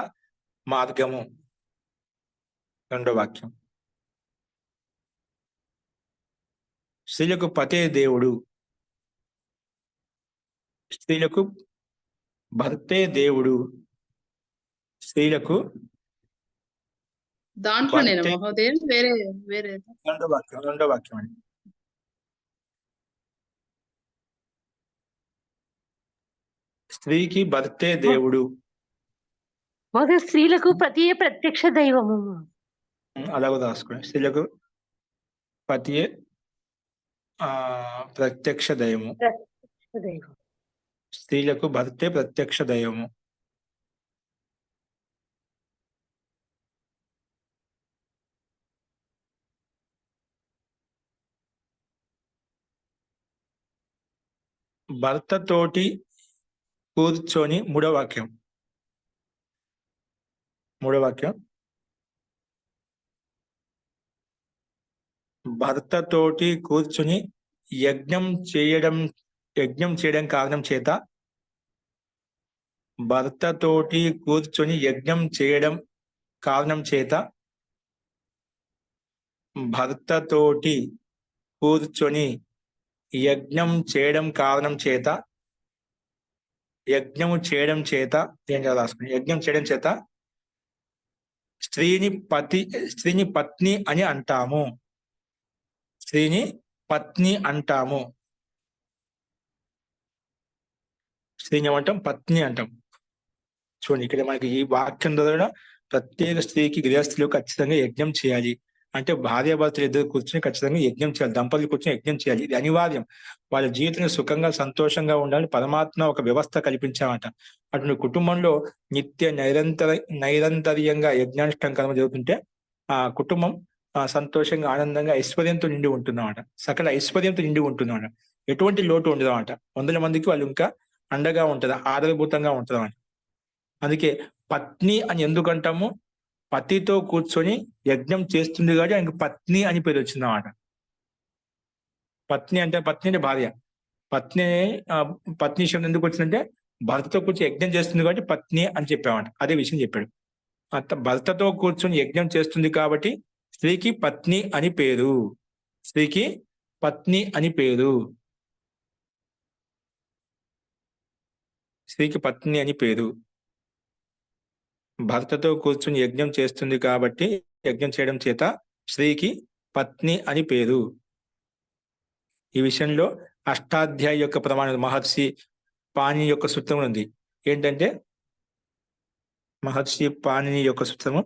మార్గము. 2వ వాక్యం. స్త్రీలకు పతే దేవుడు. స్త్రీలకు భర్తే దేవుడు. స్త్రీలకు దాంట్లోనేనా మహోదయం వేరే వేరే 2వ వాక్యం అండి. స్త్రీకి భర్తే దేవుడు. స్త్రీలకు పతియే ప్రత్యక్ష దైవము. అలాగే రాసుకోండి. స్త్రీలకు పతియే ప్రత్యక్ష దైవము. స్త్రీలకు భర్తే ప్రత్యక్ష దైవము. భర్తతోటి కూర్చొని మూడో వాక్యం భర్తతోటి కూర్చుని యజ్ఞం చేయడం కారణం చేత భర్తతోటి కూర్చొని యజ్ఞం చేయడం కారణం చేత భర్తతోటి కూర్చొని యజ్ఞం చేయడం కారణం చేత యజ్ఞము చేయడం చేత రాసుకుని యజ్ఞం చేయడం చేత స్త్రీని పత్ని అని అంటాము. స్త్రీని పత్ని అంటాము. స్త్రీని ఏమంటాం? పత్ని అంటాం. చూడండి, ఇక్కడ మనకి ఈ వాక్యం ద్వారా ప్రత్యేక స్త్రీకి గృహస్థులు ఖచ్చితంగా యజ్ఞం చేయాలి. అంటే భార్యాభర్తలు ఇద్దరు కూర్చొని ఖచ్చితంగా యజ్ఞం చేయాలి. దంపతులు కూర్చొని యజ్ఞం చేయాలి. ఇది అనివార్యం. వాళ్ళ జీవితంలో సుఖంగా సంతోషంగా ఉండాలి. పరమాత్మ ఒక వ్యవస్థ కల్పించామట. అటువంటి కుటుంబంలో నిత్య నైరంతర్యంగా యజ్ఞానుష్ఠానం జరుగుతుంటే ఆ కుటుంబం సంతోషంగా ఆనందంగా ఐశ్వర్యంతో నిండి ఉంటుందన్నమాట. సకల ఐశ్వర్యంతో నిండి ఉంటుందన్నమాట. ఎటువంటి లోటు ఉండదన్నమాట. 100 మందికి వాళ్ళు ఇంకా అండగా ఉంటది, ఆధారభూతంగా ఉంటుందన్నమాట. అందుకే పత్ని అని ఎందుకంటాము? పతితో కూర్చొని యజ్ఞం చేస్తుంది కాబట్టి ఆయనకు పత్ని అని పేరు వచ్చిందన్నమాట. పత్ని అంటే భార్య. పత్ని శబ్దం ఎందుకు వచ్చిందంటే భర్తతో కూర్చొని యజ్ఞం చేస్తుంది కాబట్టి పత్ని అని చెప్పామంట. అదే విషయం చెప్పాడు. భర్తతో కూర్చొని యజ్ఞం చేస్తుంది కాబట్టి స్త్రీకి పత్ని అని పేరు. స్త్రీకి పత్ని అని పేరు. స్త్రీకి పత్ని అని పేరు. భర్తతో కూర్చుని యజ్ఞం చేస్తుంది కాబట్టి యజ్ఞం చేయడం చేత స్త్రీకి పత్ని అని పేరు. ఈ విషయంలో అష్టాధ్యాయి యొక్క ప్రమాణం మహర్షి పాణిని యొక్క సూత్రం ఉంది. ఏంటంటే మహర్షి పాణిని యొక్క సూత్రము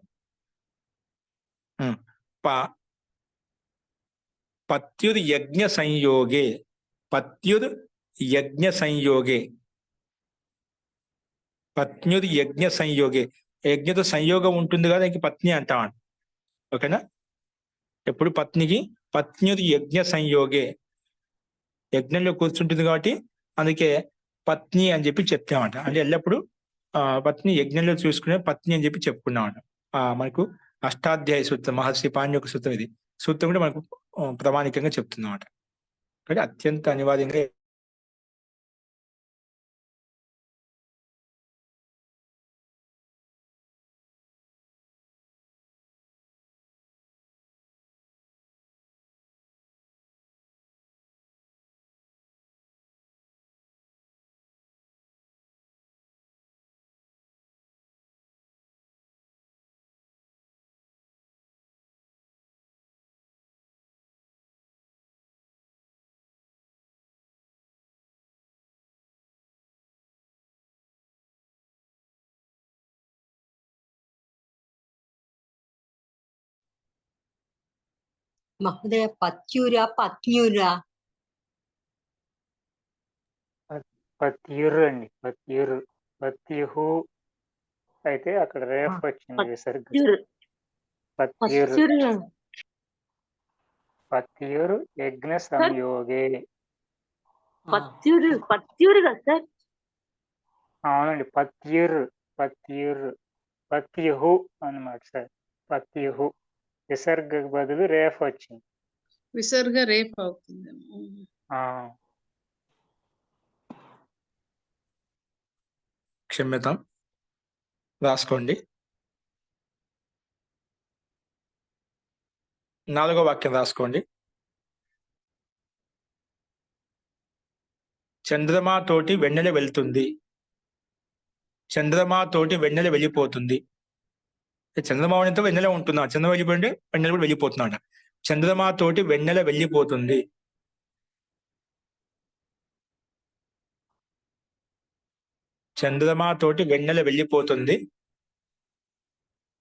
పత్యుర్యజ్ఞ సంయోగే. పత్యుర్యజ్ఞ సంయోగే. పత్నుర్యజ్ఞ సంయోగే. యజ్ఞతో సంయోగం ఉంటుంది కదా, ఇంక పత్ని అంటామంట. ఓకేనా? ఎప్పుడు పత్నికి పత్నుర్యజ్ఞ సంయోగే, యజ్ఞంలో కూర్చుంటుంది కాబట్టి అందుకే పత్ని అని చెప్పి చెప్తామంట. అంటే ఎల్లప్పుడు పత్ని యజ్ఞంలో చూసుకునే పత్ని అని చెప్పి చెప్పుకున్నామంట. మనకు అష్టాధ్యాయ సూత్రం మహర్షి పాణి యొక్క సూత్రం. ఇది సూత్రం కూడా మనకు ప్రామాణికంగా చెప్తుందన్నమాట. కాబట్టి అత్యంత అనివార్యంగా మహోదయ పత్యురా పత్యురా పత్యురు అండి. పత్యుహు అయితే అక్కడ రేఫ్ వచ్చింది విసర్గ. పత్యురు యజ్ఞ సంయోగే. పత్యురు కదా సార్? అవునండి, పత్యుహు అన్నమాట సార్. పత్యుహు విసర్గ బదులు రేఫ్ వచ్చింది. విసర్గ రేప్ అవుతుంది. క్షమ్యతాం. రాసుకోండి. 4వ వాక్యం రాసుకోండి. చంద్రమాతోటి వెన్నెల వెళ్తుంది. చంద్రమాతోటి వెన్నెల వెళ్ళిపోతుంది. చంద్రమాతో వెన్నెల ఉంటున్నా, చంద్రమ వెళ్ళిపోయింది, వెన్నెల కూడా వెళ్ళిపోతున్నాడు. చంద్రమాతోటి వెన్నెల వెళ్ళిపోతుంది. చంద్రమాతోటి వెన్నెల వెళ్ళిపోతుంది.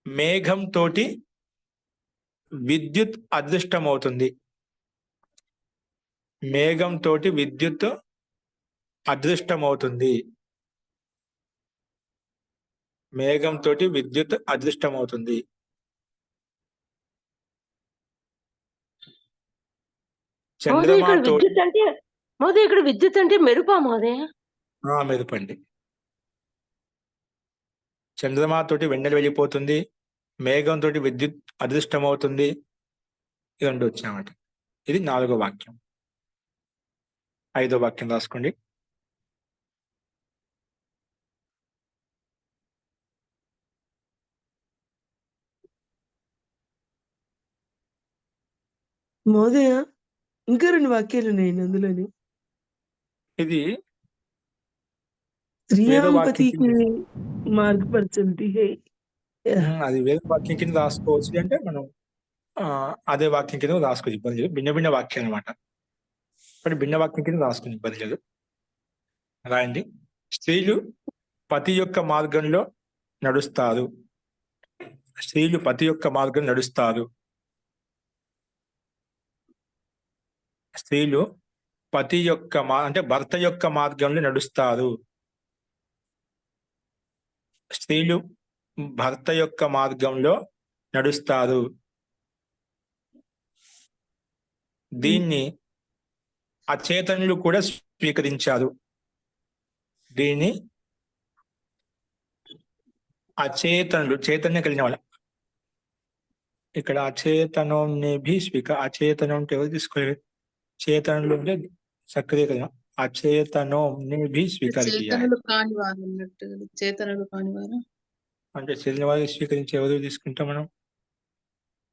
మేఘం తోటి విద్యుత్ అదృష్టమవుతుంది. మేఘం తోటి విద్యుత్ అదృష్టమవుతుంది. మేఘం తోటి విద్యుత్ అదృష్టమవుతుంది. విద్యుత్ అంటే మహోదయ ఇక్కడ విద్యుత్ అంటే మెరుపా మహోదయ? మెరుపండి. చంద్రమాతోటి వెన్నెల వెళ్ళిపోతుంది, మేఘంతో విద్యుత్ అదృష్టం అవుతుంది. ఇది 2 వచ్చామాట. ఇది 4వ వాక్యం. 5వ వాక్యం రాసుకోండి. మహోదయ ఇంకా 2 వాక్యాలు ఉన్నాయండి అందులోని. ఇది శ్రీయాం వాక్యం పతికి కింద మార్గపరచండి హే. అది వేద వాక్యం కింద రాసుకోవచ్చు అంటే మనం అదే వాక్యం కింద రాసుకోవచ్చు, ఇబ్బంది లేదు. భిన్న భిన్న వాక్యాలు అనమాట. బట్ భిన్న వాక్యం కింద రాసుకుని ఇబ్బంది లేదు. రాయండి. స్త్రీలు పతి యొక్క మార్గంలో నడుస్తారు. స్త్రీలు పతి యొక్క మార్గం నడుస్తారు. స్త్రీలు పతి యొక్క అంటే భర్త యొక్క మార్గంలో నడుస్తారు. స్త్రీలు భర్త యొక్క మార్గంలో నడుస్తారు. దీన్ని అచేతనులు కూడా స్వీకరించారు. దీన్ని అచేతనులు, చైతన్యం కలిగిన వాళ్ళ. ఇక్కడ అచేతనం అచేతనం అంటే ఎవరు తీసుకోలేదు? చేతనులు అంటే సక్రియ కలిగిన, అచేతనం స్వీకరించారు. చేతనులు కాని వారు అన్నట్టు. చేతనులు కాని వారు అంటే చెల్లిన వారికి స్వీకరించి ఎవరు తీసుకుంటాం మనం?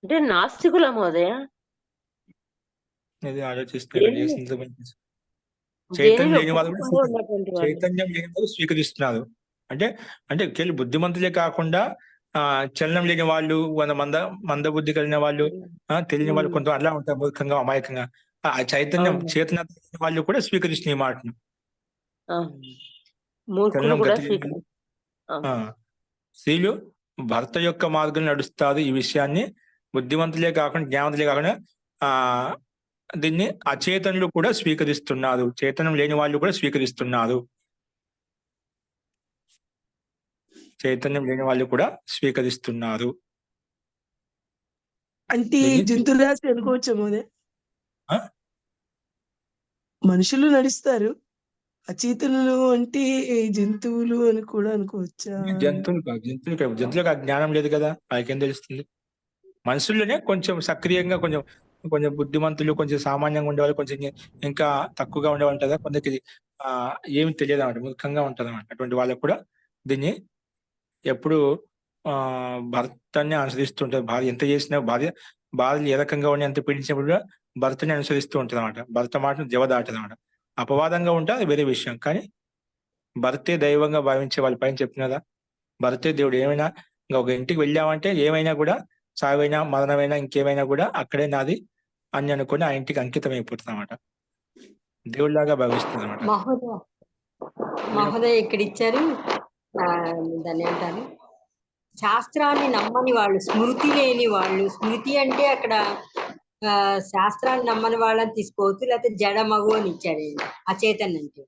అంటే నాస్తికుల మహోదయ? ఇది ఆలోచిస్తే దేనిని చైతన్యం లేని వాళ్ళు ఒప్పుకోకుండా ఉన్నటువంటి వాళ్ళు. చైతన్యం లేని వాళ్ళు స్వీకరిస్తున్నారు. అంటే కేవలం బుద్ధిమంతులే కాకుండా చలనం లేని వాళ్ళు, మందబుద్ధి కలిగిన వాళ్ళు, తెలియని వాళ్ళు కొంత అలా ఉంటారు, మూర్ఖంగా అమాయకంగా. ఆ చైతన్యం చేతన వాళ్ళు కూడా స్వీకరిస్తున్న ఈ మాటను. మూర్ఖులు కూడా స్త్రీలు భర్త యొక్క మార్గం నడుస్తారు. ఈ విషయాన్ని బుద్ధిమంతులే కాకుండా జ్ఞానవంతులే కాకుండా దీన్ని అచేతనులు కూడా స్వీకరిస్తున్నారు. చేతనం లేని వాళ్ళు కూడా స్వీకరిస్తున్నారు. చైతన్యం లేని వాళ్ళు కూడా స్వీకరిస్తున్నారు. అంటే జంతువులు రాసి అనుకోవచ్చు మోదే. మనుషులు నడుస్తారు, అచేతనులు అంటే జంతువులు అని కూడా అనుకోవచ్చా? జంతువులకు జ్ఞానం లేదు కదా, వాళ్ళకేం తెలుస్తుంది? మనుషుల్లోనే కొంచెం సక్రియంగా, కొంచెం బుద్ధిమంతులు, కొంచెం సామాన్యంగా ఉండేవాళ్ళు, కొంచెం ఇంకా తక్కువగా ఉండేవాళ్ళు కదా, కొందరికి ఏమి తెలియదు అన్నమాట, మూర్ఖంగా ఉంటుంది అన్నమాట. అటువంటి వాళ్ళకు కూడా దీన్ని ఎప్పుడు భర్తని అనుసరిస్తుంటారు. భార్య ఎంత చేసినా, భార్యలు ఏ రకంగా ఉండి ఎంత పీడించినప్పుడు కూడా భర్తని అనుసరిస్తూ ఉంటుంది అన్నమాట. భర్త మాటను జవదాటది అన్నమాట. అపవాదంగా ఉంటే అది వేరే విషయం, కానీ భర్తే దైవంగా భావించే వాళ్ళ పైన చెప్తున్నదా, భర్తే దేవుడు. ఏమైనా ఇంకా ఒక ఇంటికి వెళ్ళామంటే ఏమైనా కూడా, సావైనా మరణమైనా ఇంకేమైనా కూడా అక్కడే నాది అని అనుకుని ఆ ఇంటికి అంకితం అయిపోతుంది అన్నమాట. దేవుడిలాగా భావిస్తుంది అన్నమాట. మహోదయ ఇక్కడ ఇచ్చారు, దాన్ని ఏమంటారు, శాస్త్రాన్ని నమ్మని వాళ్ళు, స్మృతి లేని వాళ్ళు. స్మృతి అంటే అక్కడ శాస్త్రాన్ని నమ్మని వాళ్ళని తీసుకోవచ్చు, లేకపోతే జడమగు అని ఇచ్చారు అచేతన్ అంటే.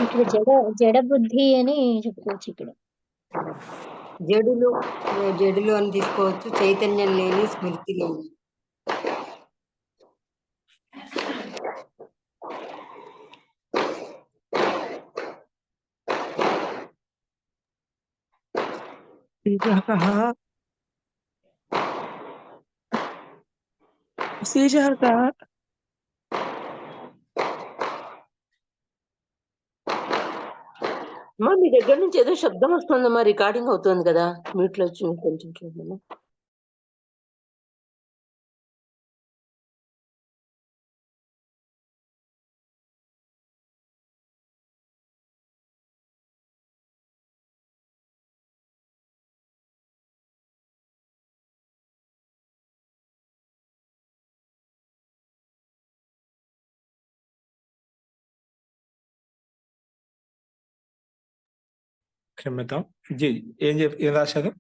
ఇక్కడ జడ బుద్ధి అని చెప్పుకోవచ్చు. ఇక్కడ జడులు అని తీసుకోవచ్చు, చైతన్యం లేని, స్మృతి లేని. మీ దగ్గర నుంచి ఏదో శబ్దం వస్తుందమ్మా, రికార్డింగ్ అవుతుంది కదా, మ్యూట్లో వచ్చి కొంచెం చూడమ్మా. క్షమ్యతాం. ఏం రాశారు?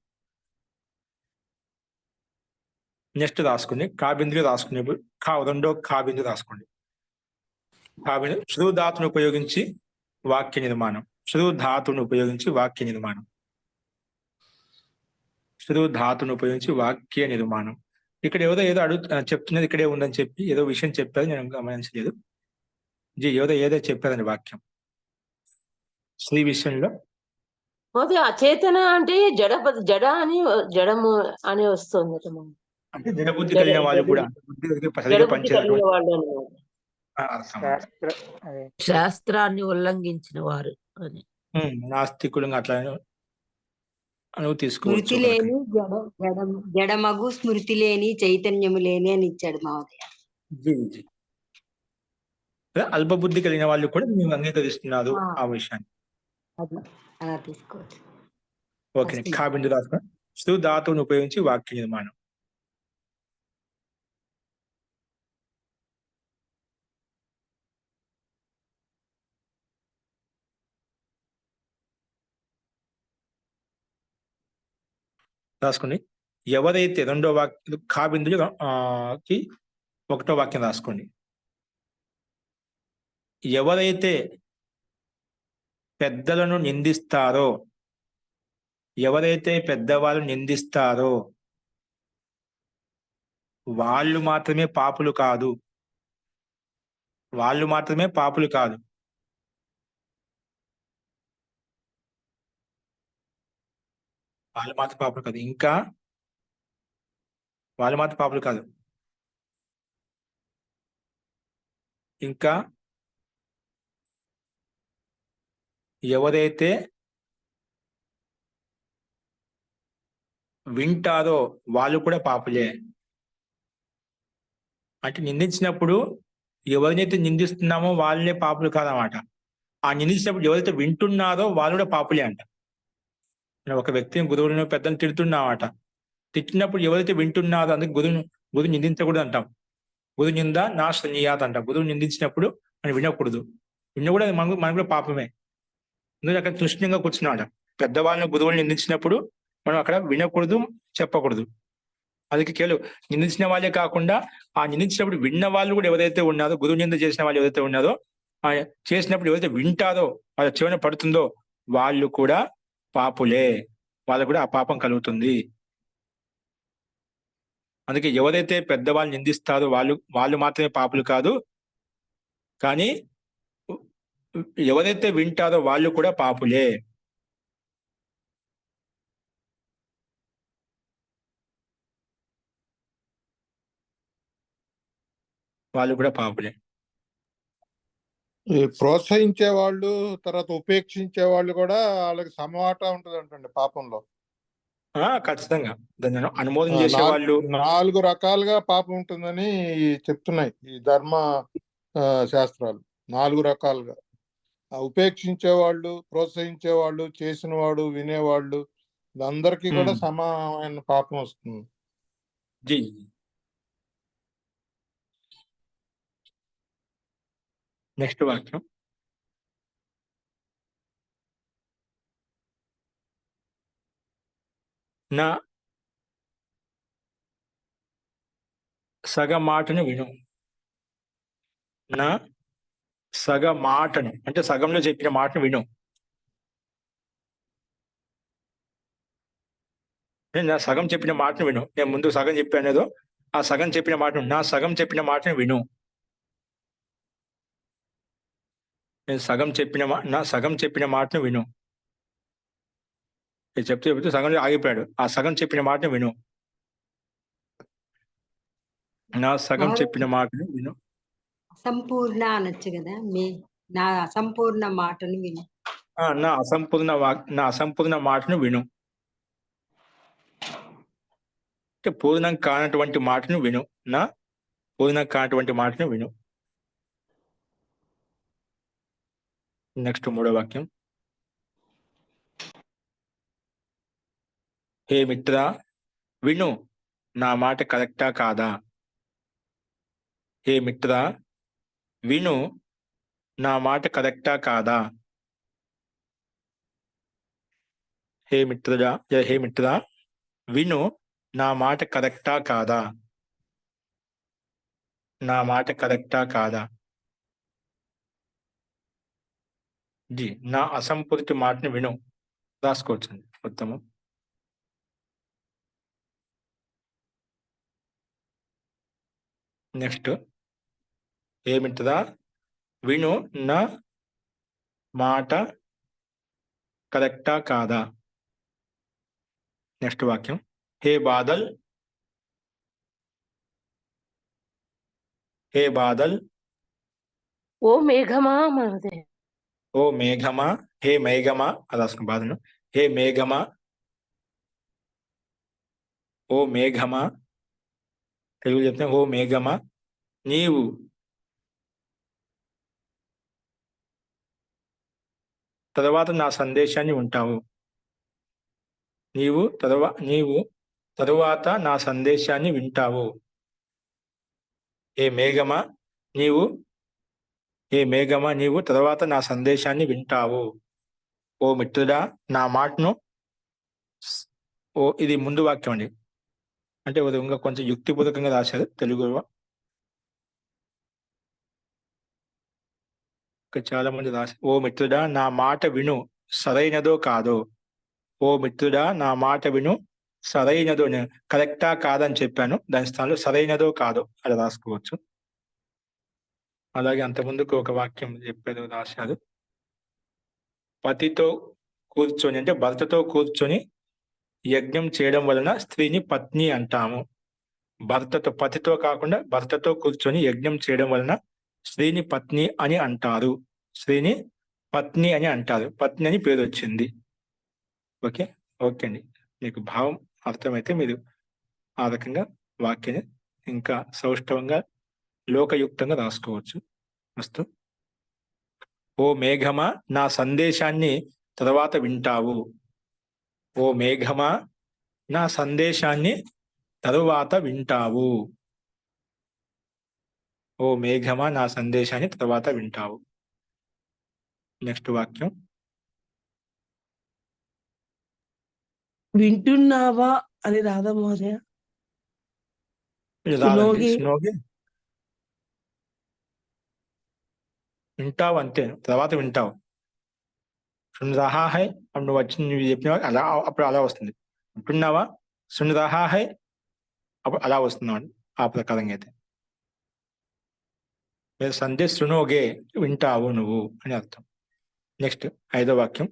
నెక్స్ట్ రాసుకుని కాబిందులు రాసుకునేప్పుడు రెండో కాబిందు రాసుకోండి. కాబిందు శృధాతును ఉపయోగించి వాక్య నిర్మాణం. శృధాతును ఉపయోగించి వాక్య నిర్మాణం. శృ ధాతును ఉపయోగించి వాక్య నిర్మాణం. ఇక్కడ ఏదో చెప్తున్నది ఇక్కడే ఉందని చెప్పి ఏదో విషయం చెప్పారు, నేను గమనించలేదు. ఏదో చెప్పారండి వాక్యం శ్రీ విషయంలో. మహోదయ అచేతన అంటే జడ అని జడము అని వస్తుంది కదా. అంటే జడబుద్ధి కలిగిన వాళ్ళు కూడా సరిగా జడబుద్ధి కలిగిన వాళ్ళు అన్నమాట. అర్థం. శాస్త్రాన్ని ఉల్లంఘించిన వారు అని. నాస్తికులు అట్లా నువ్వు స్మృతి తీసుకోవచ్చు. లేని జడమగు స్మృతి లేని చైతన్యము లేని అని ఇచ్చాడు మహోదయ. అల్పబుద్ధి కలిగిన వాళ్ళు కూడా మేము అంగీకరిస్తున్నారు ఆ విషయాన్ని. అది అలా తీసుకోవచ్చు. ఓకే, కాబిందు రాసుకోండి. శృ ధాతువును ఉపయోగించి వాక్య నిర్మాణం. రాసుకోండి. ఎవరైతే రెండో వాక్యం కాబిందులు కి ఒకటో వాక్యం రాసుకోండి. ఎవరైతే పెద్దలను నిందిస్తారో, ఎవరైతే పెద్దవాళ్ళు నిందిస్తారో వాళ్ళు మాత్రమే పాపులు కాదు. వాళ్ళు మాత్రమే పాపులు కాదు. వాళ్ళు మాత్రం పాపులు కాదు. ఇంకా వాళ్ళు మాత్రం పాపులు కాదు. ఇంకా ఎవరైతే వింటారో వాళ్ళు కూడా పాపులే. అంటే నిందించినప్పుడు ఎవరినైతే నిందిస్తున్నామో వాళ్ళనే పాపులు కాదన్నమాట. ఆ నిందించినప్పుడు ఎవరైతే వింటున్నారో వాళ్ళు కూడా పాపులే అంట. ఒక వ్యక్తిని గురువులను పెద్దలు తిడుతున్నామాట. తిట్టినప్పుడు ఎవరైతే వింటున్నారో అందుకు గురువు నిందించకూడదు అంటాం. గురు నింద నా శ్రేయాత్ అంట. గురువు నిందించినప్పుడు మనం వినకూడదు. విన్న కూడా మనకు కూడా పాపమే. ఎందుకంటే అక్కడ తృష్ణంగా కూర్చున్నాడు. పెద్దవాళ్ళని గురువుని నిందించినప్పుడు మనం అక్కడ వినకూడదు, చెప్పకూడదు. అందుకే కేవలం నిందించిన వాళ్ళే కాకుండా ఆ నిందించినప్పుడు విన్న వాళ్ళు కూడా ఎవరైతే ఉన్నారో, గురువు నింద చేసిన వాళ్ళు ఎవరైతే ఉన్నారో, ఆ చేసినప్పుడు ఎవరైతే వింటారో, వాళ్ళ చెవిన పడుతుందో వాళ్ళు కూడా పాపులే. వాళ్ళకు కూడా ఆ పాపం కలుగుతుంది. అందుకే ఎవరైతే పెద్దవాళ్ళు నిందిస్తారో వాళ్ళు మాత్రమే పాపులు కాదు, కానీ ఎవరైతే వింటారో వాళ్ళు కూడా పాపులే. వాళ్ళు కూడా పాపులే. ఈ ప్రోత్సహించే వాళ్ళు, తర్వాత ఉపేక్షించే వాళ్ళు కూడా వాళ్ళకి సమవాటా ఉంటుంది అంటండి పాపంలో. ఖచ్చితంగా దాన్ని అనుమోదన చేసే వాళ్ళు 4 రకాలుగా పాపం ఉంటుందని చెప్తున్నాయి ఈ ధర్మ శాస్త్రాలు. 4 రకాలుగా ఉపేక్షించేవాళ్ళు, ప్రోత్సహించేవాళ్ళు, చేసినవాడు, వినేవాళ్ళు, అందరికీ కూడా సమానమైన పాపం వస్తుంది. జీ నెక్స్ట్ వాక్యం. నా సగ మాటను విను. నా సగ మాటను అంటే సగంలో చెప్పిన మాటను విను. నా సగం చెప్పిన మాటను విను. నేను ముందు సగం చెప్పానేదో ఆ సగం చెప్పిన మాటను, నా సగం చెప్పిన మాటను విను. నేను నా సగం చెప్పిన మాటను విను. చెప్తే సగంలో ఆగిపోయాడు. ఆ సగం చెప్పిన మాటను విను. నా సగం చెప్పిన మాటను విను. అసంపూర్ణ అనొచ్చు కదా, నా అసంపూర్ణ మాటను విను. నా అసంపూర్ణ మాటను విను. అంటే పూర్ణం కానటువంటి మాటను విను. నా పూర్ణం కానటువంటి మాటను విను. నెక్స్ట్ 3వ వాక్యం. హే మిత్ర విను, నా మాట కరెక్టా కాదా? హే మిత్ర విను, నా మాట కరెక్టా కాదా? హే మిత్ర విను, నా మాట కరెక్టా కాదా? నా మాట కరెక్టా కాదా? నా అసంపూర్తి మాటను విను. రాసుకోవచ్చండి మొత్తము. నెక్స్ట్ ఏమిటిదా విను నా మాట కరెక్టా కాదా. నెక్స్ట్ వాక్యం హే బాదల్ హే బాదల్ ఓ మేఘమా మహోదయ. ఓ మేఘమా హే మేఘమా అది రాసుకున్న బాధను హే మేఘమా ఓ మేఘమా తెలుగు చెప్తే ఓ మేఘమా నీవు తర్వాత నా సందేశాన్ని ఉంటావు. నీవు తరువాత నా సందేశాన్ని వింటావు. ఏ మేఘమా నీవు తరువాత నా సందేశాన్ని వింటావు. ఓ మిత్రుడా నా మాటను ఓ ఇది ముందు వాక్యం అండి, అంటే ఇంకా కొంచెం యుక్తిపూర్వకంగా రాశారు తెలుగులో. చాలా మంది రాశారు ఓ మిత్రుడా నా మాట విను సరైనదో కాదో. ఓ మిత్రుడా నా మాట విను సరైనదో, నేను కరెక్టా కాదని చెప్పాను, దాని స్థానంలో సరైనదో కాదో అది రాసుకోవచ్చు. అలాగే అంతకుముందుకు ఒక వాక్యం చెప్పారు రాశారు పతితో కూర్చొని అంటే భర్తతో కూర్చొని యజ్ఞం చేయడం వలన స్త్రీని పత్ని అంటాము. పతితో కాకుండా భర్తతో కూర్చొని యజ్ఞం చేయడం వలన స్త్రీని పత్ని అని అంటారు. స్త్రీని పత్ని అని అంటారు, పత్ని అని పేరు వచ్చింది. ఓకే అండి, మీకు భావం అర్థమైతే మీరు ఆ రకంగా వాక్యాన్ని ఇంకా సౌష్ఠవంగా లోకయుక్తంగా రాసుకోవచ్చు. మస్తు ఓ మేఘమా నా సందేశాన్ని తర్వాత వింటావు. ఓ మేఘమా నా సందేశాన్ని తరువాత వింటావు. ఓ మేఘమా నా సందేశాన్ని తర్వాత వింటావు. నెక్స్ట్ వాక్యం వింటున్నావా అని రాధా మహోదయ. సునోగి వింటావు అంతే, తర్వాత వింటావు. సున్ రహా హై నువ్వు వచ్చి నువ్వు చెప్పిన అలా అప్పుడు అలా వస్తుంది. వింటున్నావా సున్ రహా హై అప్పుడు అలా వస్తున్నాడు ఆ ప్రకారంగా అయితే. సందేశ్ సునోగే వింటావు నువ్వు అని అర్థం. నెక్స్ట్ 5వ వాక్యం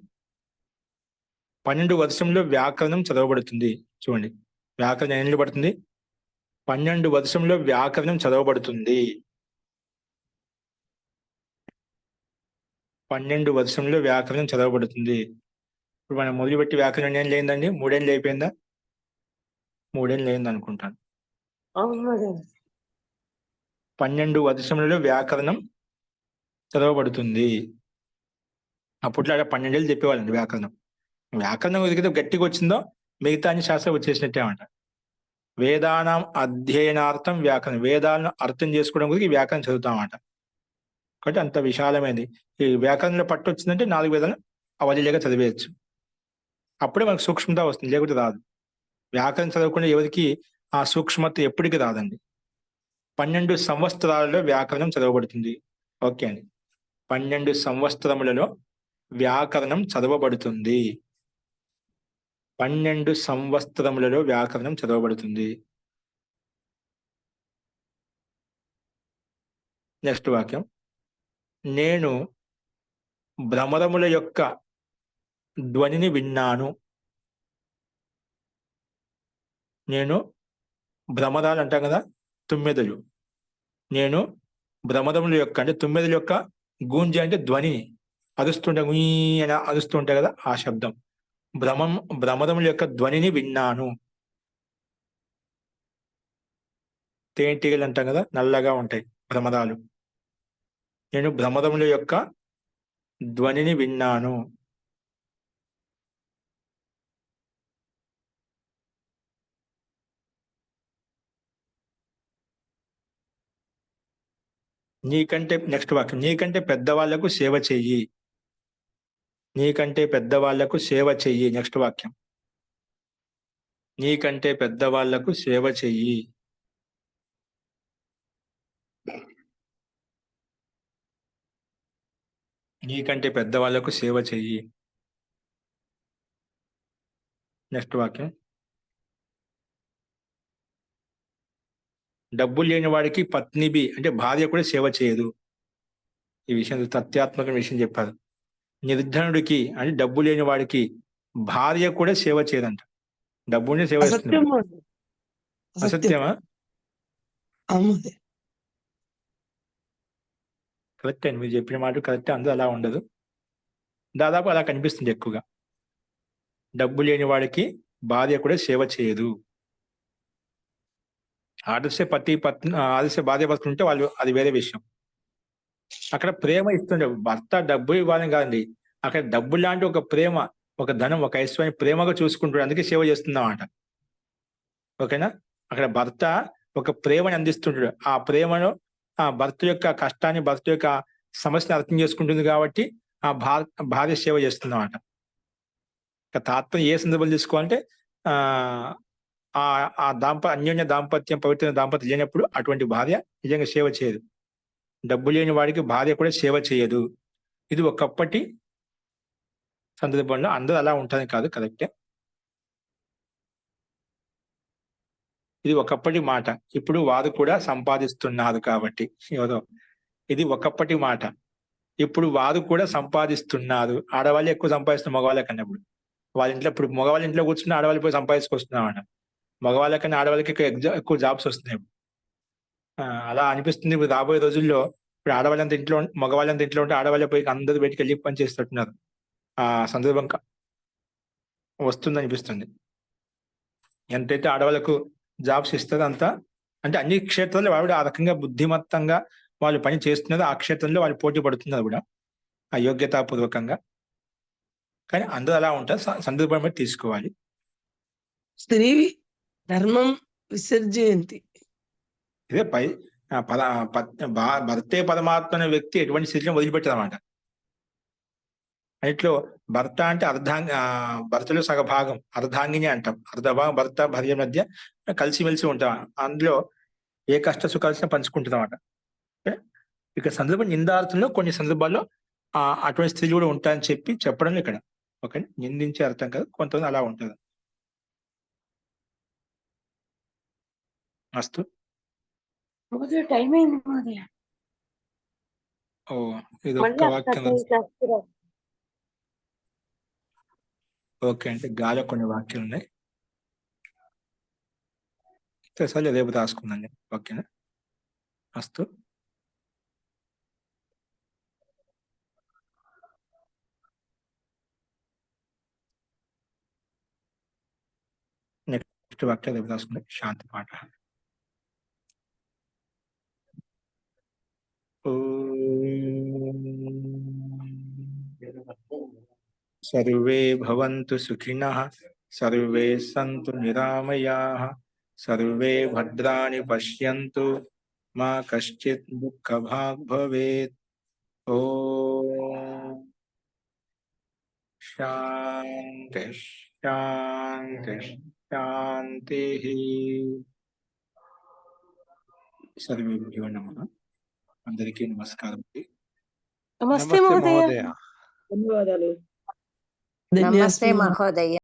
12 వర్షంలో వ్యాకరణం చదవబడుతుంది. చూడండి వ్యాకరణం ఎన్ని పడుతుంది, 12 వర్షంలో వ్యాకరణం చదవబడుతుంది. 12 వర్షంలో వ్యాకరణం చదవబడుతుంది. ఇప్పుడు మనం మొదలుపెట్టి వ్యాకరణం ఏం లేదండి, 3 ఏళ్ళు అయిపోయిందా, 3 ఏళ్ళు అయింది అనుకుంటాను. 12 వర్షములలో వ్యాకరణం చదవబడుతుంది. అప్పట్లో అలా 12 ఏళ్ళు చెప్పేవాళ్ళండి వ్యాకరణం. వ్యాకరణం ఎదిగితే గట్టిగా వచ్చిందో మిగతా అన్ని శాస్త్రం వచ్చేసినట్టే అంట. వేదానం అధ్యయనార్థం వ్యాకరణం, వేదాలను అర్థం చేసుకోవడం గురించి వ్యాకరణం చదువుతామట. కాబట్టి అంత విశాలమైనది. ఈ వ్యాకరణంలో పట్టు వచ్చిందంటే 4 వేదాలను అవలీలగా చదివేయచ్చు. అప్పుడే మనకు సూక్ష్మత వస్తుంది, లేకపోతే రాదు. వ్యాకరణం చదవకుండా ఎవరికి ఆ సూక్ష్మత ఎప్పటికీ రాదండి. 12 సంవత్సరాలలో వ్యాకరణం చదవబడుతుంది. ఓకే అండి, 12 సంవత్సరములలో వ్యాకరణం చదవబడుతుంది. 12 సంవత్సరములలో వ్యాకరణం చదవబడుతుంది. నెక్స్ట్ వాక్యం నేను భ్రమరముల యొక్క ధ్వనిని విన్నాను. నేను భ్రమరాలు అంటాం కదా, తుమ్మెదలు. నేను భ్రమరముల యొక్క అంటే తుమ్మెదల యొక్క గూంజి అంటే ధ్వని, అరుస్తుంటే అని అరుస్తుంటాయి కదా ఆ శబ్దం. భ్రమరముల యొక్క ధ్వనిని విన్నాను. తేనెటీగలు అంటాం కదా, నల్లగా ఉంటాయి భ్రమరాలు. నేను భ్రమరముల యొక్క ధ్వనిని విన్నాను. నీకంటే నెక్స్ట్ వాక్యం నీకంటే పెద్దవాళ్లకు సేవ చెయ్యి. నీకంటే పెద్దవాళ్లకు సేవ చెయ్యి. నెక్స్ట్ వాక్యం నీకంటే పెద్దవాళ్లకు సేవ చెయ్యి. నీకంటే పెద్దవాళ్లకు సేవ చెయ్యి. నెక్స్ట్ వాక్యం డబ్బులు లేని వాడికి పత్నిబి అంటే భార్య కూడా సేవ చేయదు. ఈ విషయం తథ్యాత్మక విషయం చెప్పారు. నిర్ధనుడికి అంటే డబ్బు లేని వాడికి భార్య కూడా సేవ చేయదంట. డబ్బునే సేవ చేస్తుంది. అసత్యం మహోదయ. అసత్యం. అసత్యమా? మహోదయ. కరెక్ట్ అండి, మీరు చెప్పిన మాట కరెక్ట్. అందరూ అలా ఉండదు, దాదాపు అలా కనిపిస్తుంది ఎక్కువగా. డబ్బు లేని వాడికి భార్య కూడా సేవ చేయదు. ఆదర్శ భార్య భర్తలు ఉంటే వాళ్ళు అది వేరే విషయం. అక్కడ ప్రేమ ఇస్తుండే భర్త డబ్బు ఇవ్వాలని కాదండి, అక్కడ డబ్బు లాంటి ఒక ప్రేమ, ఒక ధనం, ఒక ఐశ్వర్యం ప్రేమగా చూసుకుంటాడు, అందుకే సేవ చేస్తుందన్నమాట. ఓకేనా? అక్కడ భర్త ఒక ప్రేమని అందిస్తుంటాడు, ఆ ప్రేమను ఆ భర్త యొక్క కష్టాన్ని, భర్త యొక్క సమస్యను అర్థం చేసుకుంటుంది కాబట్టి ఆ భార్య సేవ చేస్తుందన్నమాట. తాత్పర్యం ఏ సందర్భాలు తీసుకోవాలంటే ఆ అన్యోన్య దాంపత్యం, పవిత్ర దాంపత్యం లేనప్పుడు అటువంటి భార్య నిజంగా సేవ చేయదు. డబ్బు లేని వాడికి భార్య కూడా సేవ చేయదు. ఇది ఒకప్పటి సందర్భంలో, అందరూ అలా ఉంటారని కాదు, కరెక్టే. ఇది ఒకప్పటి మాట, ఇప్పుడు వారు కూడా సంపాదిస్తున్నారు కాబట్టి ఎవరో. ఇది ఒకప్పటి మాట, ఇప్పుడు వారు కూడా సంపాదిస్తున్నారు. ఆడవాళ్ళు ఎక్కువ సంపాదిస్తున్నారు మగవాళ్ళ కన్నా. ఇప్పుడు వాళ్ళ ఇంట్లో, ఇప్పుడు మగవాళ్ళ ఇంట్లో కూర్చుని ఆడవాళ్ళు పోయి సంపాదించుకొస్తున్నామట. మగవాళ్ళ కన్నా ఆడవాళ్ళకి ఎక్కువ జాబ్స్ వస్తున్నాయి. అలా అనిపిస్తుంది. ఇప్పుడు రాబోయే రోజుల్లో ఇప్పుడు ఆడవాళ్ళంత ఇంట్లో, మగవాళ్ళంత ఇంట్లో ఉంటే ఆడవాళ్ళ పోయి అందరూ బయటికి వెళ్ళి పని చేస్తున్నారు. ఆ సందర్భం వస్తుంది అనిపిస్తుంది. ఎంతైతే ఆడవాళ్ళకు జాబ్స్ ఇస్తుందో అంతా, అంటే అన్ని క్షేత్రాల్లో ఆవిడ ఆ రకంగా బుద్ధిమత్తంగా వాళ్ళు పని చేస్తున్నారు. ఆ క్షేత్రంలో వాళ్ళు పోటీ పడుతున్నారు కూడా అయోగ్యతాపూర్వకంగా. కానీ అందరూ అలా ఉంటారు, సందర్భం బట్టి తీసుకోవాలి. స్త్రీ ధర్మం విసర్జయంతి. ఇదే భర్తే పరమాత్మ అనే వ్యక్తి ఎటువంటి స్థితిలో వదిలిపెట్టారన్నమాట. ఇట్లో భర్త అంటే భర్తలో సగభాగం అర్ధాంగిని అంటాం. అర్ధభాగం భర్త భార్య మధ్య కలిసిమెలిసి ఉంటాం. అందులో ఏ కష్ట సుఖాల్సిన పంచుకుంటున్నాం అన్నమాట. ఇక సందర్భం నిందార్థంలో కొన్ని సందర్భాల్లో అటువంటి స్థితి కూడా ఉంటాయని చెప్పడం ఇక్కడ. ఓకే, నిందించే అర్థం కాదు, కొంతమంది అలా ఉంటుంది. మస్తు. టైం అయింది. ఓ, ఇది ఒక్క వాక్యం. ఓకే, అంటే గాలి కొన్ని వాక్యాలు ఉన్నాయి, సరే రేపు రాసుకుందండి. ఓకేనా? మస్తు. నెక్స్ట్ వాక్యం రేపు రాసుకుంది. శాంతి పాట. సర్వే భవంతు సుఖినః, సర్వే సంతు నిరామయాః, సర్వే భద్రాణి పశ్యంతు, మా కశ్చిత్ దుఃఖభాగ్ భవేత్. ఓం శాంతి శాంతి శాంతి. సర్వేభ్యో నమః. అందరికీ నమస్కారం. నమస్తే మహోదయ. ధన్యవాదాలు. నమస్తే మహోదయ.